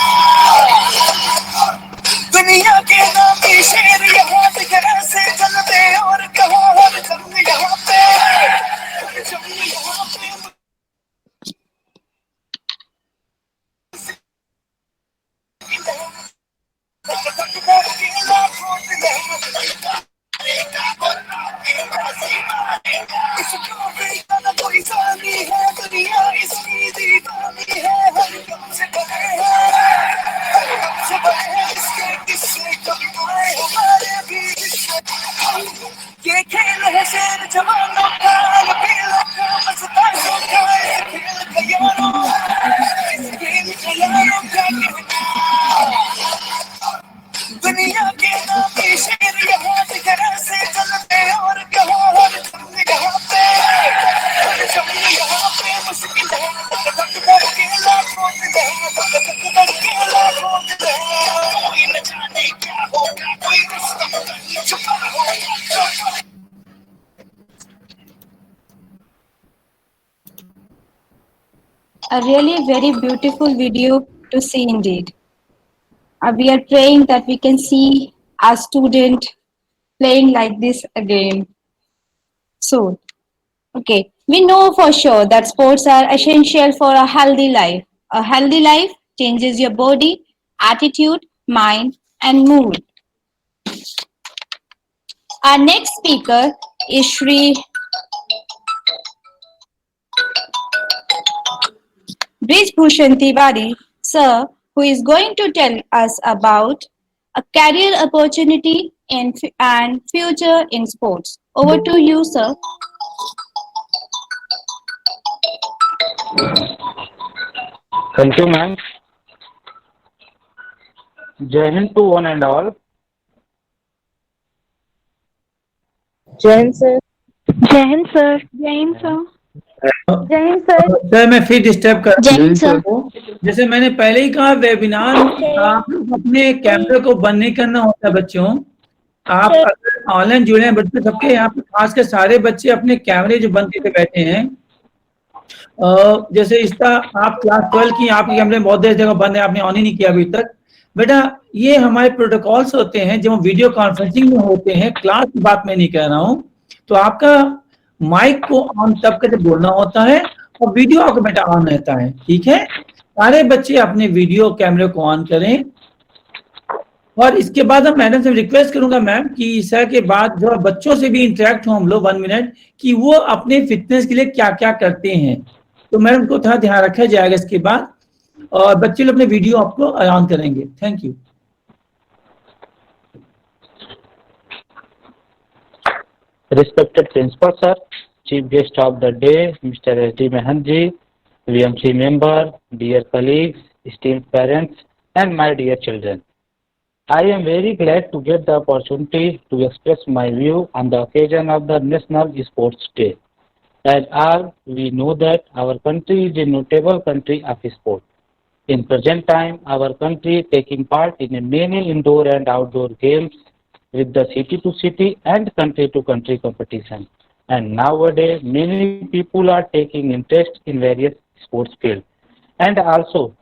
दुनिया के नामी शेर यहाँ पे कैसे चलते और कहाँ हर जंग यहाँ पे, हर जंग यहाँ पे। कोई जानी है दुनिया इसकी दीवानी है, हर गम से बने हैं, हर गम से बने हैं इसके किस्से कविताएं हमारे भी हिस्से। ये खेल है शेर जवानों का, लबेलों का, मस्तानों का, इस खेल का यारों, इस खेल का यारों क्या कहना। दुनिया के नामी शेर यहाँ पे कैसे चलते और कहाँ हर जंग यहाँ पे, हर जंग यहाँ पे मुश्किल है, धक करके लाखों दिल है, धक करके लाखों दिल है। कोई न जाने क्या होगा, कोई रुस्तम नहीं छुपा होगा। A really very beautiful video to see indeed. We are praying that we can see our student playing like this again soon. Okay, we know for sure that sports are essential for a healthy life. A healthy life changes your body, attitude, mind, and mood. Our next speaker is Shri Brijbhushan Tiwari, sir, who is going to tell us about a career opportunity and future in sports. Over to you, sir. Thank you, ma'am. Jai Hind to one and all. Jai Hind, sir. जय Hind sir. जय Hind sir. जय Hind sir. Sir मैं फिर disturb कर जय Hind sir. जैसे मैंने पहले ही कहा, वेबिनार आप अपने कैमरे को बंद नहीं करना होता है बच्चों। आप अगर ऑनलाइन जुड़े हैं बच्चे सबके, यहाँ पे खासकर सारे बच्चे अपने कैमरे जो बंद करके बैठे हैं, जैसे इसका आप क्लास 12 की, आपके कैमरे बहुत देर जगह बंद है, आपने ऑन ही नहीं किया अभी तक। बेटा ये हमारे प्रोटोकॉल्स होते हैं जब हम वीडियो कॉन्फ्रेंसिंग में होते हैं, क्लास की बात मैं नहीं कह रहा हूँ। तो आपका माइक को ऑन तब करके बोलना होता है और वीडियो आपका बेटा ऑन रहता है, ठीक है। सारे बच्चे अपने वीडियो कैमरे को ऑन करें। और इसके बाद हम मैडम से रिक्वेस्ट करूंगा मैम कि सर के बाद जो बच्चों से भी इंटरेक्ट हो हम लोग 1 मिनट, कि वो अपने फिटनेस के लिए क्या क्या करते हैं, तो मैडम को थोड़ा ध्यान रखा जाएगा इसके बाद, और बच्चे लोग अपने वीडियो आपको ऑन करेंगे। Thank you. Respected Principal Sir, Chief Guest of the Day, Mr. S.D. Mahanji, VMC member, dear colleagues, esteemed parents, and my dear children. I am very glad to get the opportunity to express my view on the occasion of the National Sports Day. As all we know that our country is a notable country of sport. In present time, our country taking part in many indoor and outdoor games with the city-to-city and country-to-country competition. And nowadays, many people are taking interest in various sports fields. And also,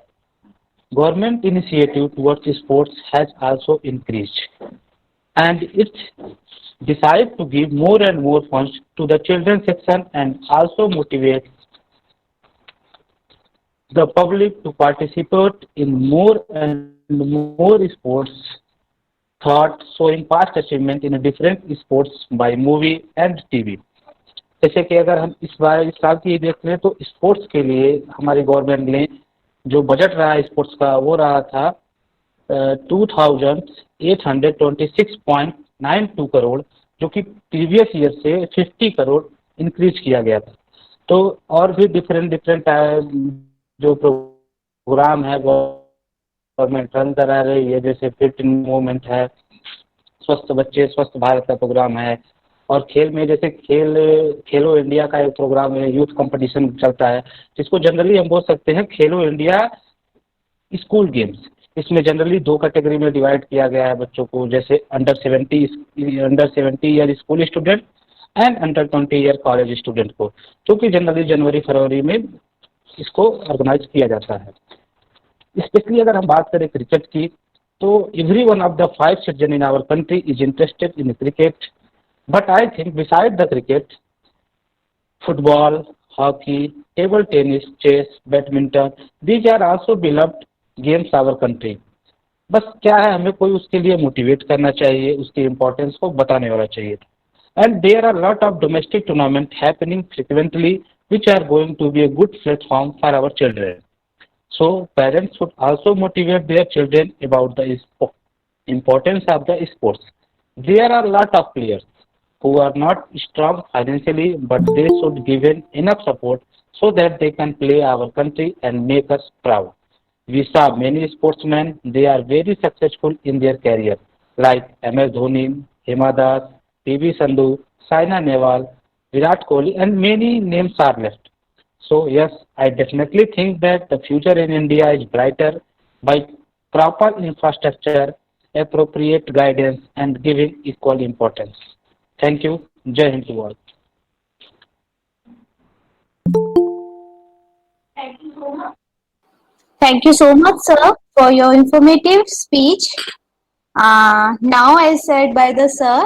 government initiative towards sports has also increased. And it decided to give more and more funds to the children section and also motivate the public to participate in more and more sports thought, showing past achievement in different sports by movie and TV. जैसे कि अगर हम इस साल की देख लें तो स्पोर्ट्स के लिए हमारी गवर्नमेंट ने जो बजट रहा है स्पोर्ट्स का वो रहा था 2826.92 करोड़, जो कि प्रीवियस ईयर से 50 करोड़ इंक्रीज किया गया था। तो और भी डिफरेंट जो प्रोग्राम है गवर्नमेंट रन करा रही है, जैसे फिट मूवमेंट है, स्वस्थ बच्चे स्वस्थ भारत का प्रोग्राम है, और खेल में जैसे खेलो इंडिया का एक प्रोग्राम है, यूथ कंपटीशन चलता है, जिसको जनरली हम बोल सकते हैं खेलो इंडिया स्कूल गेम्स। इसमें जनरली 2 कैटेगरी में डिवाइड किया गया है बच्चों को, जैसे under 70 year school student and under 20 year college student को, जो कि जनरली जनवरी फरवरी में इसको ऑर्गेनाइज किया जाता है। स्पेशली अगर हम बात करें क्रिकेट की, तो every one of the 5 citizen in our country is interested in cricket, but I think beside the cricket, football, hockey, table tennis, chess, badminton, these are also beloved games our country. बस क्या है, हमें कोई उसके लिए motivate करना चाहिए, उसकी इम्पोर्टेंस को बताने वाला चाहिए। And there are lot of domestic tournament happening frequently which are going to be a good platform for our children. So parents should also motivate their children about the importance of the sports. There are a lot of players who are not strong financially, but they should given enough support so that they can play our country and make us proud. We saw many sportsmen, they are very successful in their career, like MS Dhoni, Hima Das, PV Sandhu, Saina Nehwal, Virat Kohli, and many names are left. So yes, I definitely think that the future in India is brighter by proper infrastructure, appropriate guidance, and giving equal importance. Thank you. Jai Hind to all. Thank you so much, sir, for your informative speech. Now, as said by the sir,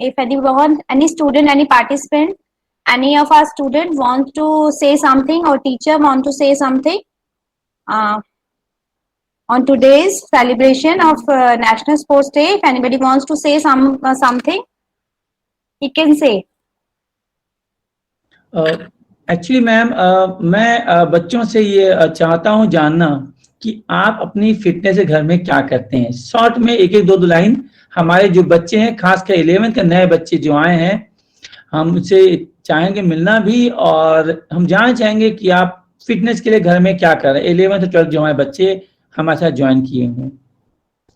if anyone, any student, any participant, any of our students want to say something or teacher want to say something on today's celebration of National Sports Day, if anybody wants to say something, he can say. Actually ma'am मैं बच्चों से ये चाहता हूँ जानना कि आप अपनी फिटनेस के घर में क्या करते हैं। शॉर्ट में एक दो लाइन, हमारे जो बच्चे हैं खासकर 11th के नए बच्चे जो आए हैं, हम उनसे चाहेंगे मिलना भी, और हम जानना चाहेंगे कि आप फिटनेस के लिए घर में क्या कर रहे हैं। 11th और 12th जो हमारे बच्चे हमारे साथ ज्वाइन किए हैं,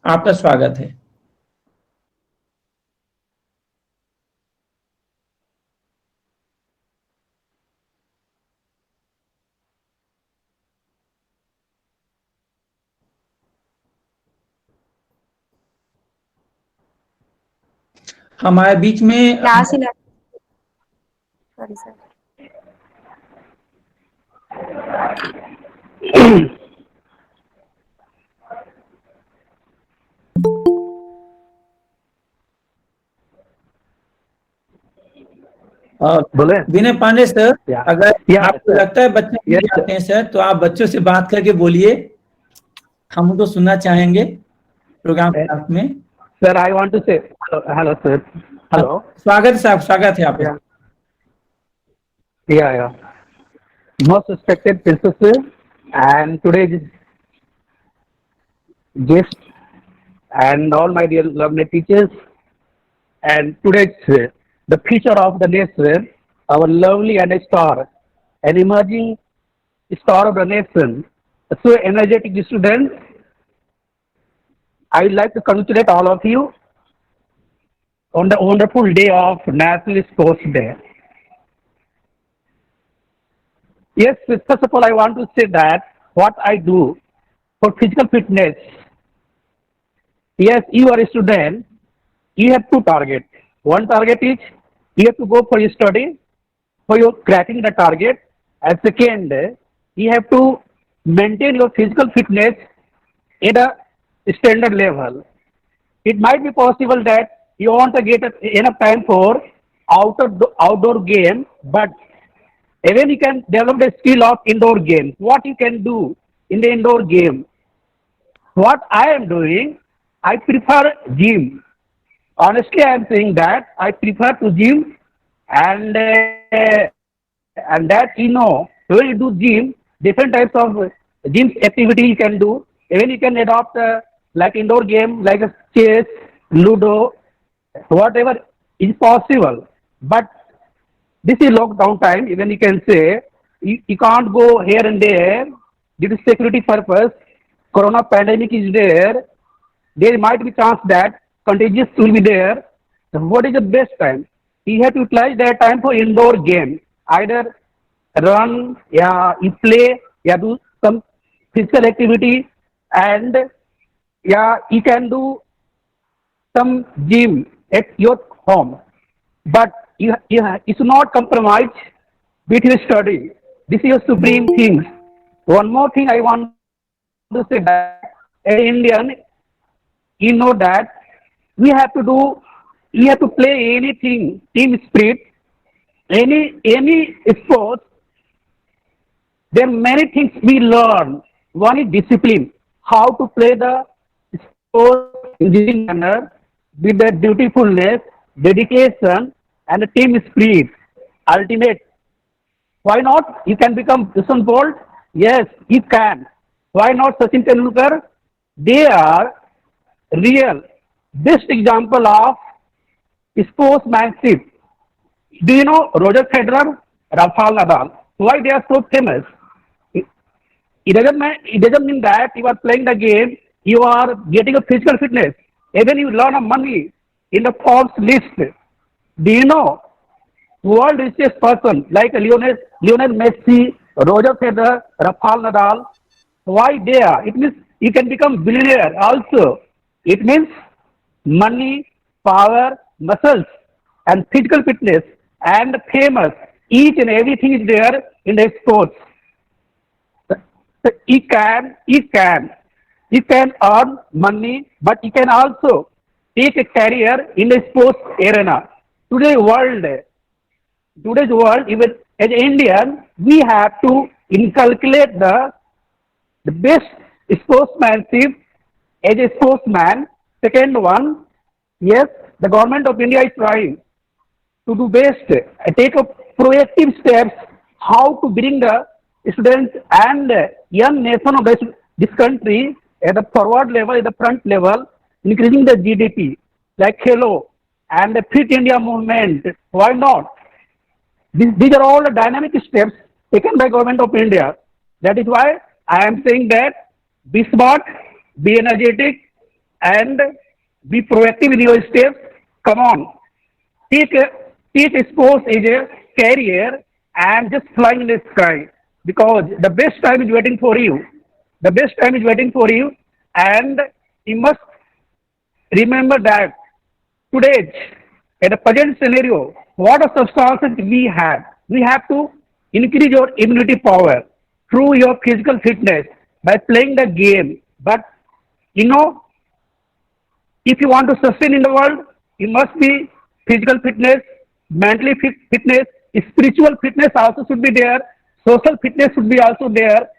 आपका स्वागत है। हमारे बीच में सॉरी सर, बोले विनय पांडे सर, अगर आपको लगता है बच्चे आते हैं सर, तो आप बच्चों से बात करके बोलिए, हम उनको सुनना चाहेंगे प्रोग्राम में। सर आई वांट टू से हेलो सर, हेलो, स्वागत साहब, स्वागत है आपका। Yeah. Most respected princess and today's guest and all my dear lovely teachers, and today's the future of the nation, our lovely and a star, an emerging star of the nation, so energetic students. I would like to congratulate all of you on the wonderful day of National Sports Day. Yes, first of all, I want to say that what I do for physical fitness. Yes, you are a student, you have two targets. One target is you have to go for your study, for your cracking the target. And second, you have to maintain your physical fitness at a standard level. It might be possible that you want to get enough time for outdoor game, but even you can develop the skill of indoor game. What you can do in the indoor game? What I am doing, I prefer gym. Honestly, I am saying that I prefer to gym, and that when you do gym, different types of gym activity you can do. Even you can adopt like indoor game like a chess, ludo, whatever is possible. But this is lockdown time. Even you can say you can't go here and there due to security purpose. Corona pandemic is there. There might be chance that contagious will be there. So what is the best time? You have to utilize that time for indoor game. Either run, yeah, you play, yeah, do some physical activity, and yeah, you can do some gym at your home. But you should not compromise with your study. This is your supreme thing. One more thing I want to say that as Indian, you know that we have to play anything, team spirit, any sport. There are many things we learn. One is discipline, how to play the sport in this manner with the dutifulness, dedication, and the team spirit. Ultimate. Why not? You can become Usain Bolt. Yes, you can. Why not Sachin Tendulkar? They are real best example of sportsmanship. Do you know Roger Federer, Rafael Nadal? Why they are so famous? It doesn't mean that you are playing the game, you are getting a physical fitness. Even you learn money in the Forbes list. Do you know world richest person like Lionel Messi, Roger Federer, Rafael Nadal? Why they are? It means you can become billionaire also. It means money, power, muscles, and physical fitness and famous. Each and everything is there in the sports. So you can earn money, but you can also take a career in the sports arena. Today's world, even as Indian, we have to inculcate the best sportsmanship as a sportsman. Second one, yes, the government of India is trying to do best, take a proactive steps how to bring the students and young nation of this country at the forward level, at the front level, increasing the GDP, like Hello and the Fit India movement. Why not? These are all the dynamic steps taken by government of India. That is why I am saying that be smart, be energetic, and be proactive in your steps. Come on, take sports as a career and just flying in the sky, because the best time is waiting for you. The best time is waiting for you, and you must remember that today, at the present scenario, what are substances we have? We have to increase your immunity power through your physical fitness by playing the game. But you know, if you want to sustain in the world, you must be physical fitness, mentally fitness, spiritual fitness also should be there, social fitness should be also there.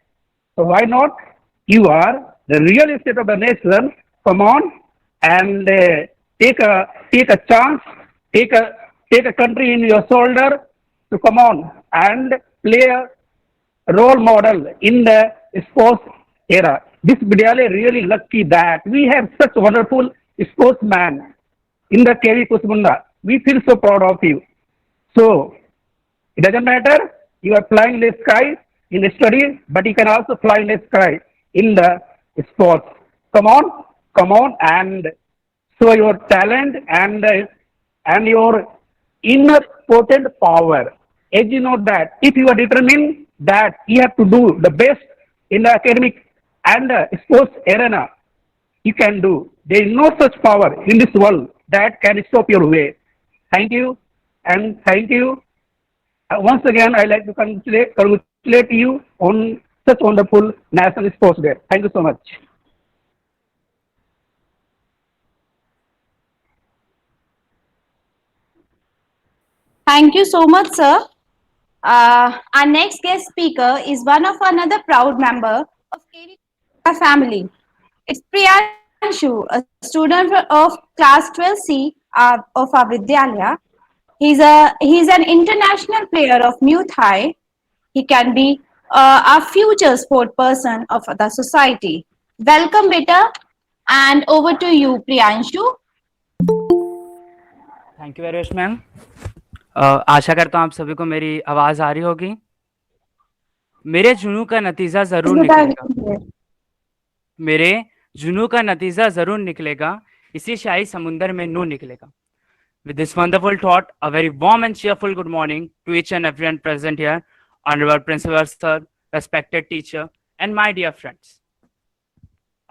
So why not? You are the real estate of the nation. Come on and take a chance, take a country in your shoulder to come on and play a role model in the sports era. This Vidyalaya really lucky that we have such wonderful sportsman in the KV Kusmunda. We feel so proud of you. So it doesn't matter, you are flying in the sky in the studies, but you can also fly in the sky in the sports. Come on and show your talent and your inner potent power. As you know that if you are determined that you have to do the best in the academic and sports arena, you can do. There is no such power in this world that can stop your way. Thank you, and thank you. Once again, I like to congratulate you on such wonderful National Sports Day. Thank you so much. Thank you so much, sir. Our next guest speaker is one of another proud member of KV family. It's Priyanshu, a student of class 12C of our Vidyalaya. He's an international player of Muay Thai. He can be a future sport person of the society. Welcome, beta, and over to you, Priyanshu. Thank you very much, ma'am. आशा करता हूँ आप सभी को मेरी आवाज आ रही होगी। मेरे जुनून का नतीजा जरूर निकलेगा, मेरे जुनून का नतीजा जरूर निकलेगा, इसी शाही समुंदर में नूर निकलेगा। With this wonderful thought, a very warm and cheerful good morning to each and everyone present here, honorable principal sir, respected teacher, and my dear friends.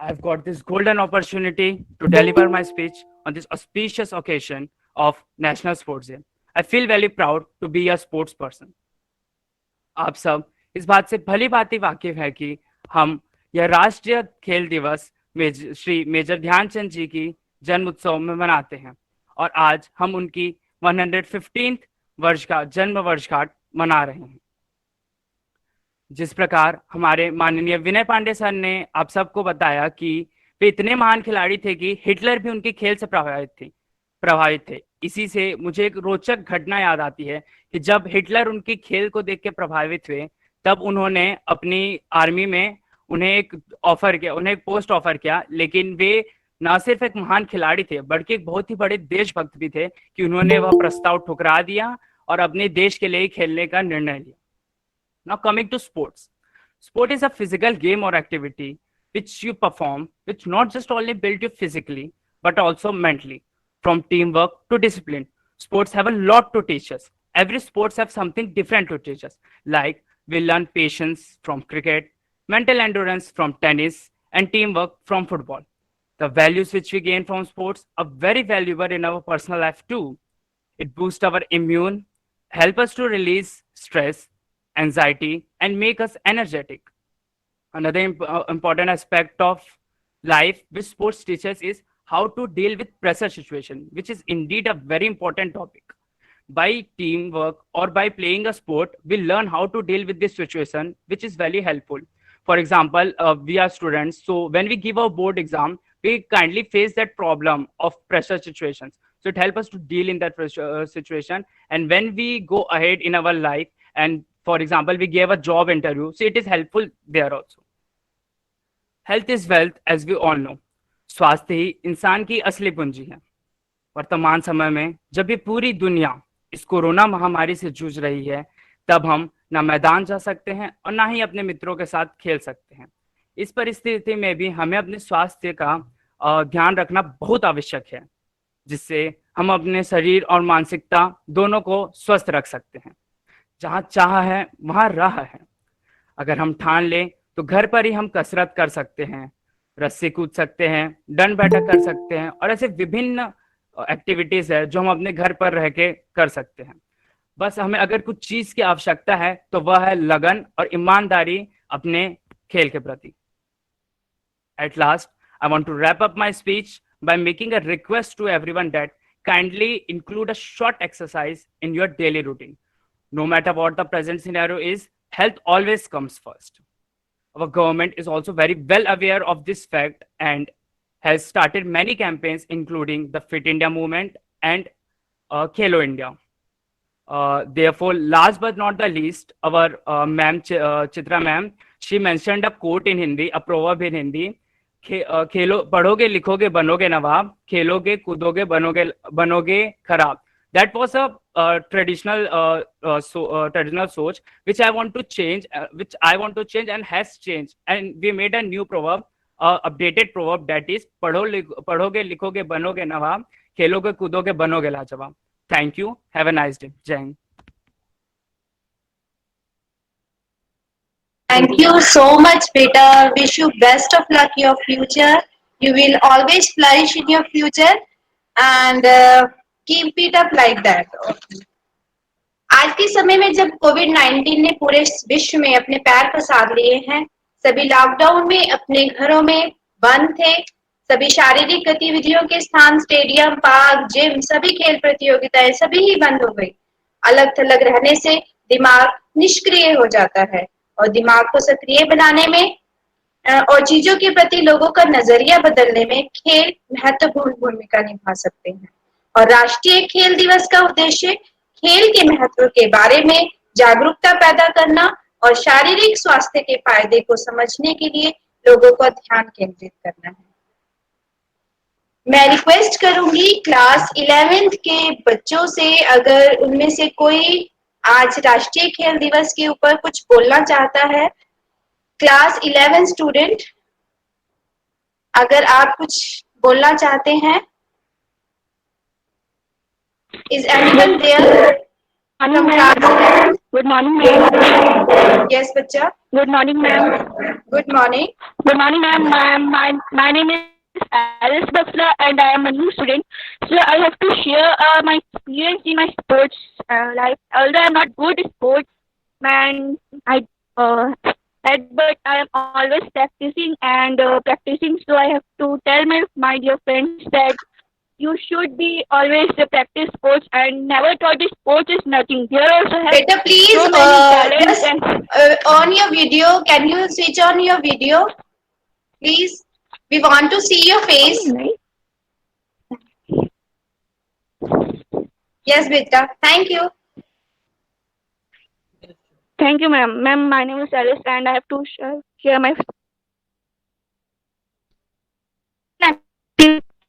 I've got this golden opportunity to deliver my speech on this auspicious occasion of National Sports Day. I feel very proud to be a sports person. आप सब इस बात से भली भांति वाकिफ है कि हम यह राष्ट्रीय खेल दिवस श्री मेजर ध्यानचंद जी की जन्म उत्सव में मनाते हैं और आज हम उनकी 115th वर्ष का जन्म वर्षगांठ मना रहे हैं। जिस प्रकार हमारे माननीय विनय पांडे सर ने आप सबको बताया कि वे इतने महान खिलाड़ी थे कि हिटलर भी उनके खेल से प्रभावित थे। इसी से मुझे एक रोचक घटना याद आती है कि जब हिटलर उनकी खेल को देख के प्रभावित हुए तब उन्होंने अपनी आर्मी में उन्हें एक पोस्ट ऑफर किया, लेकिन वे न सिर्फ एक महान खिलाड़ी थे बल्कि एक बहुत ही बड़े देशभक्त भी थे कि उन्होंने वह प्रस्ताव ठुकरा दिया और अपने देश के लिए खेलने का निर्णय लिया। Now coming to sports. Sport is a physical game or activity which you perform, which not just only build you physically, but also mentally. From teamwork to discipline, sports have a lot to teach us. Every sports have something different to teach us. Like we learn patience from cricket, mental endurance from tennis, and teamwork from football. The values which we gain from sports are very valuable in our personal life too. It boosts our immune, help us to release stress, anxiety, and make us energetic. Another important aspect of life which sports teaches is how to deal with pressure situation, which is indeed a very important topic. By teamwork or by playing a sport, we learn how to deal with this situation, which is very helpful. For example, we are students, so when we give a board exam, we kindly face that problem of pressure situations. So it helps us to deal in that pressure situation. And when we go ahead in our life, and for example, we gave a job interview, so it is helpful there also. Health is wealth, as we all know. स्वास्थ्य ही इंसान की असली पूंजी है। वर्तमान समय में जब ये पूरी दुनिया इस कोरोना महामारी से जूझ रही है, तब हम ना मैदान जा सकते हैं और ना ही अपने मित्रों के साथ खेल सकते हैं। इस परिस्थिति में भी हमें अपने स्वास्थ्य का ध्यान रखना बहुत आवश्यक है, जिससे हम अपने शरीर और मानसिकता दोनों को स्वस्थ रख सकते हैं। जहाँ चाह है वहाँ राह है। अगर हम ठान लें तो घर पर ही हम कसरत कर सकते हैं, रस्सी कूद सकते हैं, दंड बैठक कर सकते हैं और ऐसे विभिन्न एक्टिविटीज है जो हम अपने घर पर रह के कर सकते हैं। बस हमें अगर कुछ चीज की आवश्यकता है तो वह है लगन और ईमानदारी अपने खेल के प्रति। At last, I want to wrap up my speech by making a request to everyone that kindly include a short exercise in your daily routine. No matter what the present scenario is, health always comes first. Our government is also very well aware of this fact and has started many campaigns, including the Fit India movement and Khelo India. Therefore, last but not the least, our ma'am Chitra ma'am, she mentioned a quote in Hindi, a proverb in Hindi. खेलो पढ़ोगे लिखोगे बनोगे नवाब, खेलोगे कूदोगे बनोगे खराब. That was a traditional soch which I want to change, and has changed, and we made a new proverb, updated proverb, that is पढ़ोगे लिखोगे बनोगे नवाब, खेलोगे कूदोगे बनोगे लाजवाब. Thank you. Have a nice day. Jai Hind. Thank you so much, beta. Wish you best of luck in your future. You will always flourish in your future, and keep it up like that. आज के समय में जब कोविड-19 ने पूरे विश्व में अपने पैर पसार लिए हैं, सभी लॉकडाउन में अपने घरों में बंद थे, सभी शारीरिक गतिविधियों के स्थान स्टेडियम, पार्क, जिम, सभी खेल प्रतियोगिताएं सभी ही बंद हो गई। अलग थलग रहने से दिमाग निष्क्रिय हो जाता है और दिमाग को सक्रिय बनाने में और चीजों के प्रति लोगों का नजरिया बदलने में खेल महत्वपूर्ण भूमिका निभा सकते हैं। और राष्ट्रीय खेल दिवस का उद्देश्य खेल के महत्व के बारे में जागरूकता पैदा करना और शारीरिक स्वास्थ्य के फायदे को समझने के लिए लोगों का ध्यान केंद्रित करना है। मैं रिक्वेस्ट करूंगी क्लास 11th के बच्चों से, अगर उनमें से कोई आज राष्ट्रीय खेल दिवस के ऊपर कुछ बोलना चाहता है। क्लास 11 स्टूडेंट, अगर आप कुछ बोलना चाहते हैं। Is anyone there from class 11? Good morning, ma'am. Yes, बच्चा. Good morning, ma'am. Good morning. Good morning, ma'am. My name is Alice Bakla and I am a new student. So I have to share my experience in my sports life. Although I am not good at sports, man, but I am always practicing and practicing. So I have to tell my dear friends that you should be always practice sports and never thought that sports is nothing. There also have Better please so many talents just on your video. Can you switch on your video, please? We want to see your face. Yes, beta. Thank you. Thank you, ma'am. Ma'am, my name is Alice and I have to share my.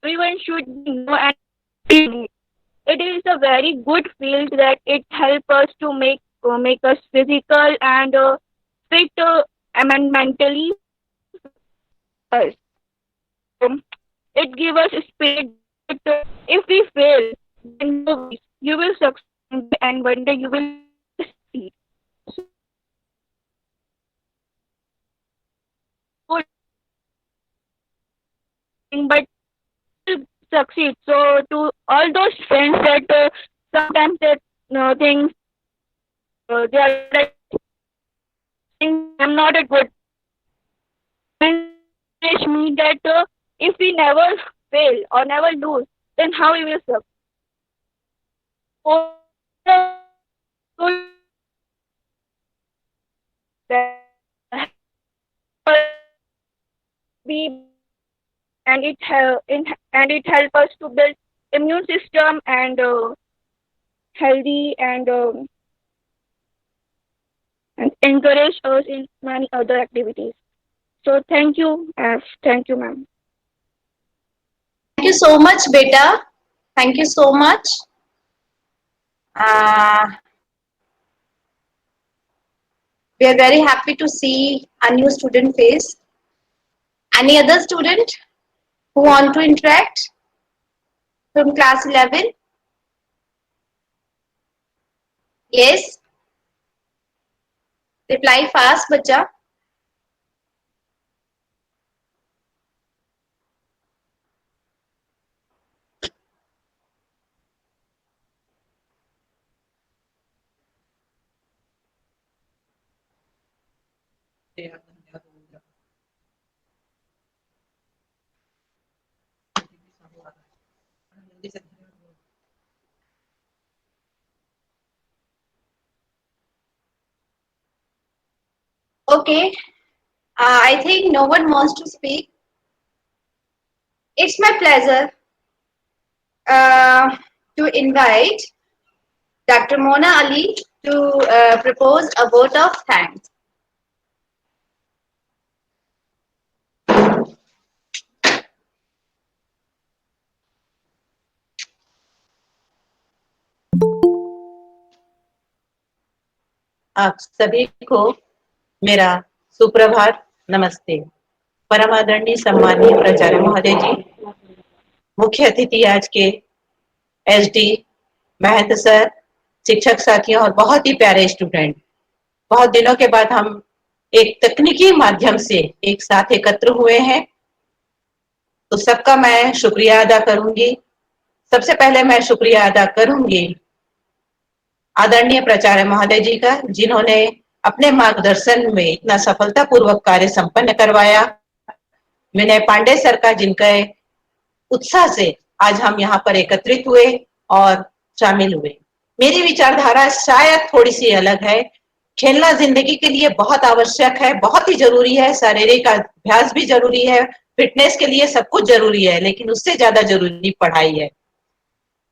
Everyone should know and it is a very good field that it helps us to make us physical and fit and mentally. It gives us spirit. If we fail, then you will succeed and one day you will succeed. But succeed. So to all those friends that sometimes that things they are like I'm not a good. Teach me that if we never fail or never lose, then how we will succeed. And it help us to build immune system and healthy and encourage us in many other activities. So thank you, ma'am. Thank you so much, beta. Thank you so much. We are very happy to see a new student face. Any other student who want to interact from class 11? Yes. Reply fast, bacha. Okay, I think no one wants to speak. It's my pleasure to invite Dr. Mona Ali to propose a vote of thanks. आप सभी को मेरा सुप्रभात, नमस्ते। परम आदरणीय सम्मानीय प्राचार्य महोदय जी, मुख्य अतिथि आज के एसडी महंत सर, शिक्षक साथियों और बहुत ही प्यारे स्टूडेंट, बहुत दिनों के बाद हम एक तकनीकी माध्यम से एक साथ एकत्र हुए हैं, तो सबका मैं शुक्रिया अदा करूंगी। सबसे पहले मैं शुक्रिया अदा करूंगी आदरणीय प्राचार्य महोदय जी का, जिन्होंने अपने मार्गदर्शन में इतना सफलतापूर्वक कार्य संपन्न करवाया। विनय पांडे सर का, जिनके उत्साह से आज हम यहाँ पर एकत्रित हुए और शामिल हुए। मेरी विचारधारा शायद थोड़ी सी अलग है। खेलना जिंदगी के लिए बहुत आवश्यक है, बहुत ही जरूरी है। शारीरिक अभ्यास भी जरूरी है, फिटनेस के लिए सब कुछ जरूरी है, लेकिन उससे ज्यादा जरूरी पढ़ाई है।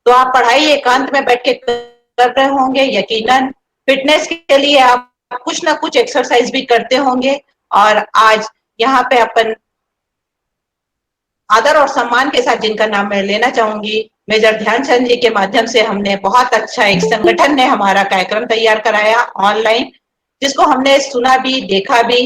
तो आप पढ़ाई एकांत में बैठ के कर रहे होंगे, यकीनन फिटनेस के लिए आप कुछ ना कुछ एक्सरसाइज भी करते होंगे। और आज यहाँ पे अपन आदर और सम्मान के साथ जिनका नाम मैं लेना चाहूंगी, मेजर ध्यानचंद जी के माध्यम से हमने बहुत अच्छा, एक संगठन ने हमारा कार्यक्रम तैयार कराया ऑनलाइन, जिसको हमने सुना भी, देखा भी।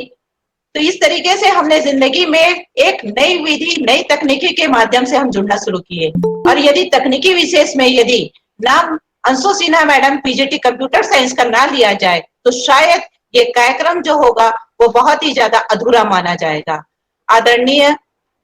तो इस तरीके से हमने जिंदगी में एक नई विधि, नई तकनीकी के माध्यम से हम जुड़ना शुरू किए। और यदि तकनीकी विशेष में यदि नाम Anshu Sinha madam PGT computer science का ना लिया जाए तो शायद ये कार्यक्रम जो होगा वो बहुत ही ज्यादा अधूरा माना जाएगा। आदरणीय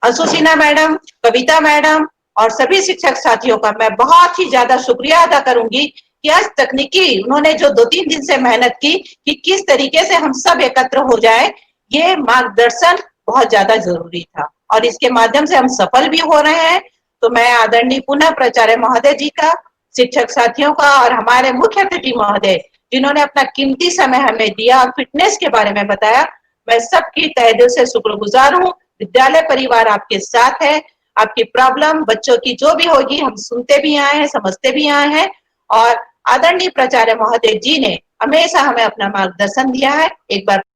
अंशु सिन्हा मैडम, कविता मैडम और सभी शिक्षक साथियों का मैं बहुत ही ज्यादा शुक्रिया अदा करूंगी कि आज तकनीकी उन्होंने जो 2-3 दिन से मेहनत की कि किस तरीके से हम सब एकत्र हो जाए, ये मार्गदर्शन बहुत ज्यादा जरूरी था और इसके माध्यम से हम सफल भी हो रहे हैं। तो मैं आदरणीय पुनः प्राचार्य महोदय जी का, शिक्षक साथियों का और हमारे मुख्य अतिथि महोदय जिन्होंने अपना कीमती समय हमें दिया और फिटनेस के बारे में बताया, मैं सबकी तहे दिल से शुक्रगुजार हूँ। विद्यालय परिवार आपके साथ है। आपकी प्रॉब्लम बच्चों की जो भी होगी हम सुनते भी आए हैं, समझते भी आए हैं और आदरणीय प्राचार्य महोदय जी ने हमेशा हमें अपना मार्गदर्शन दिया है। एक बार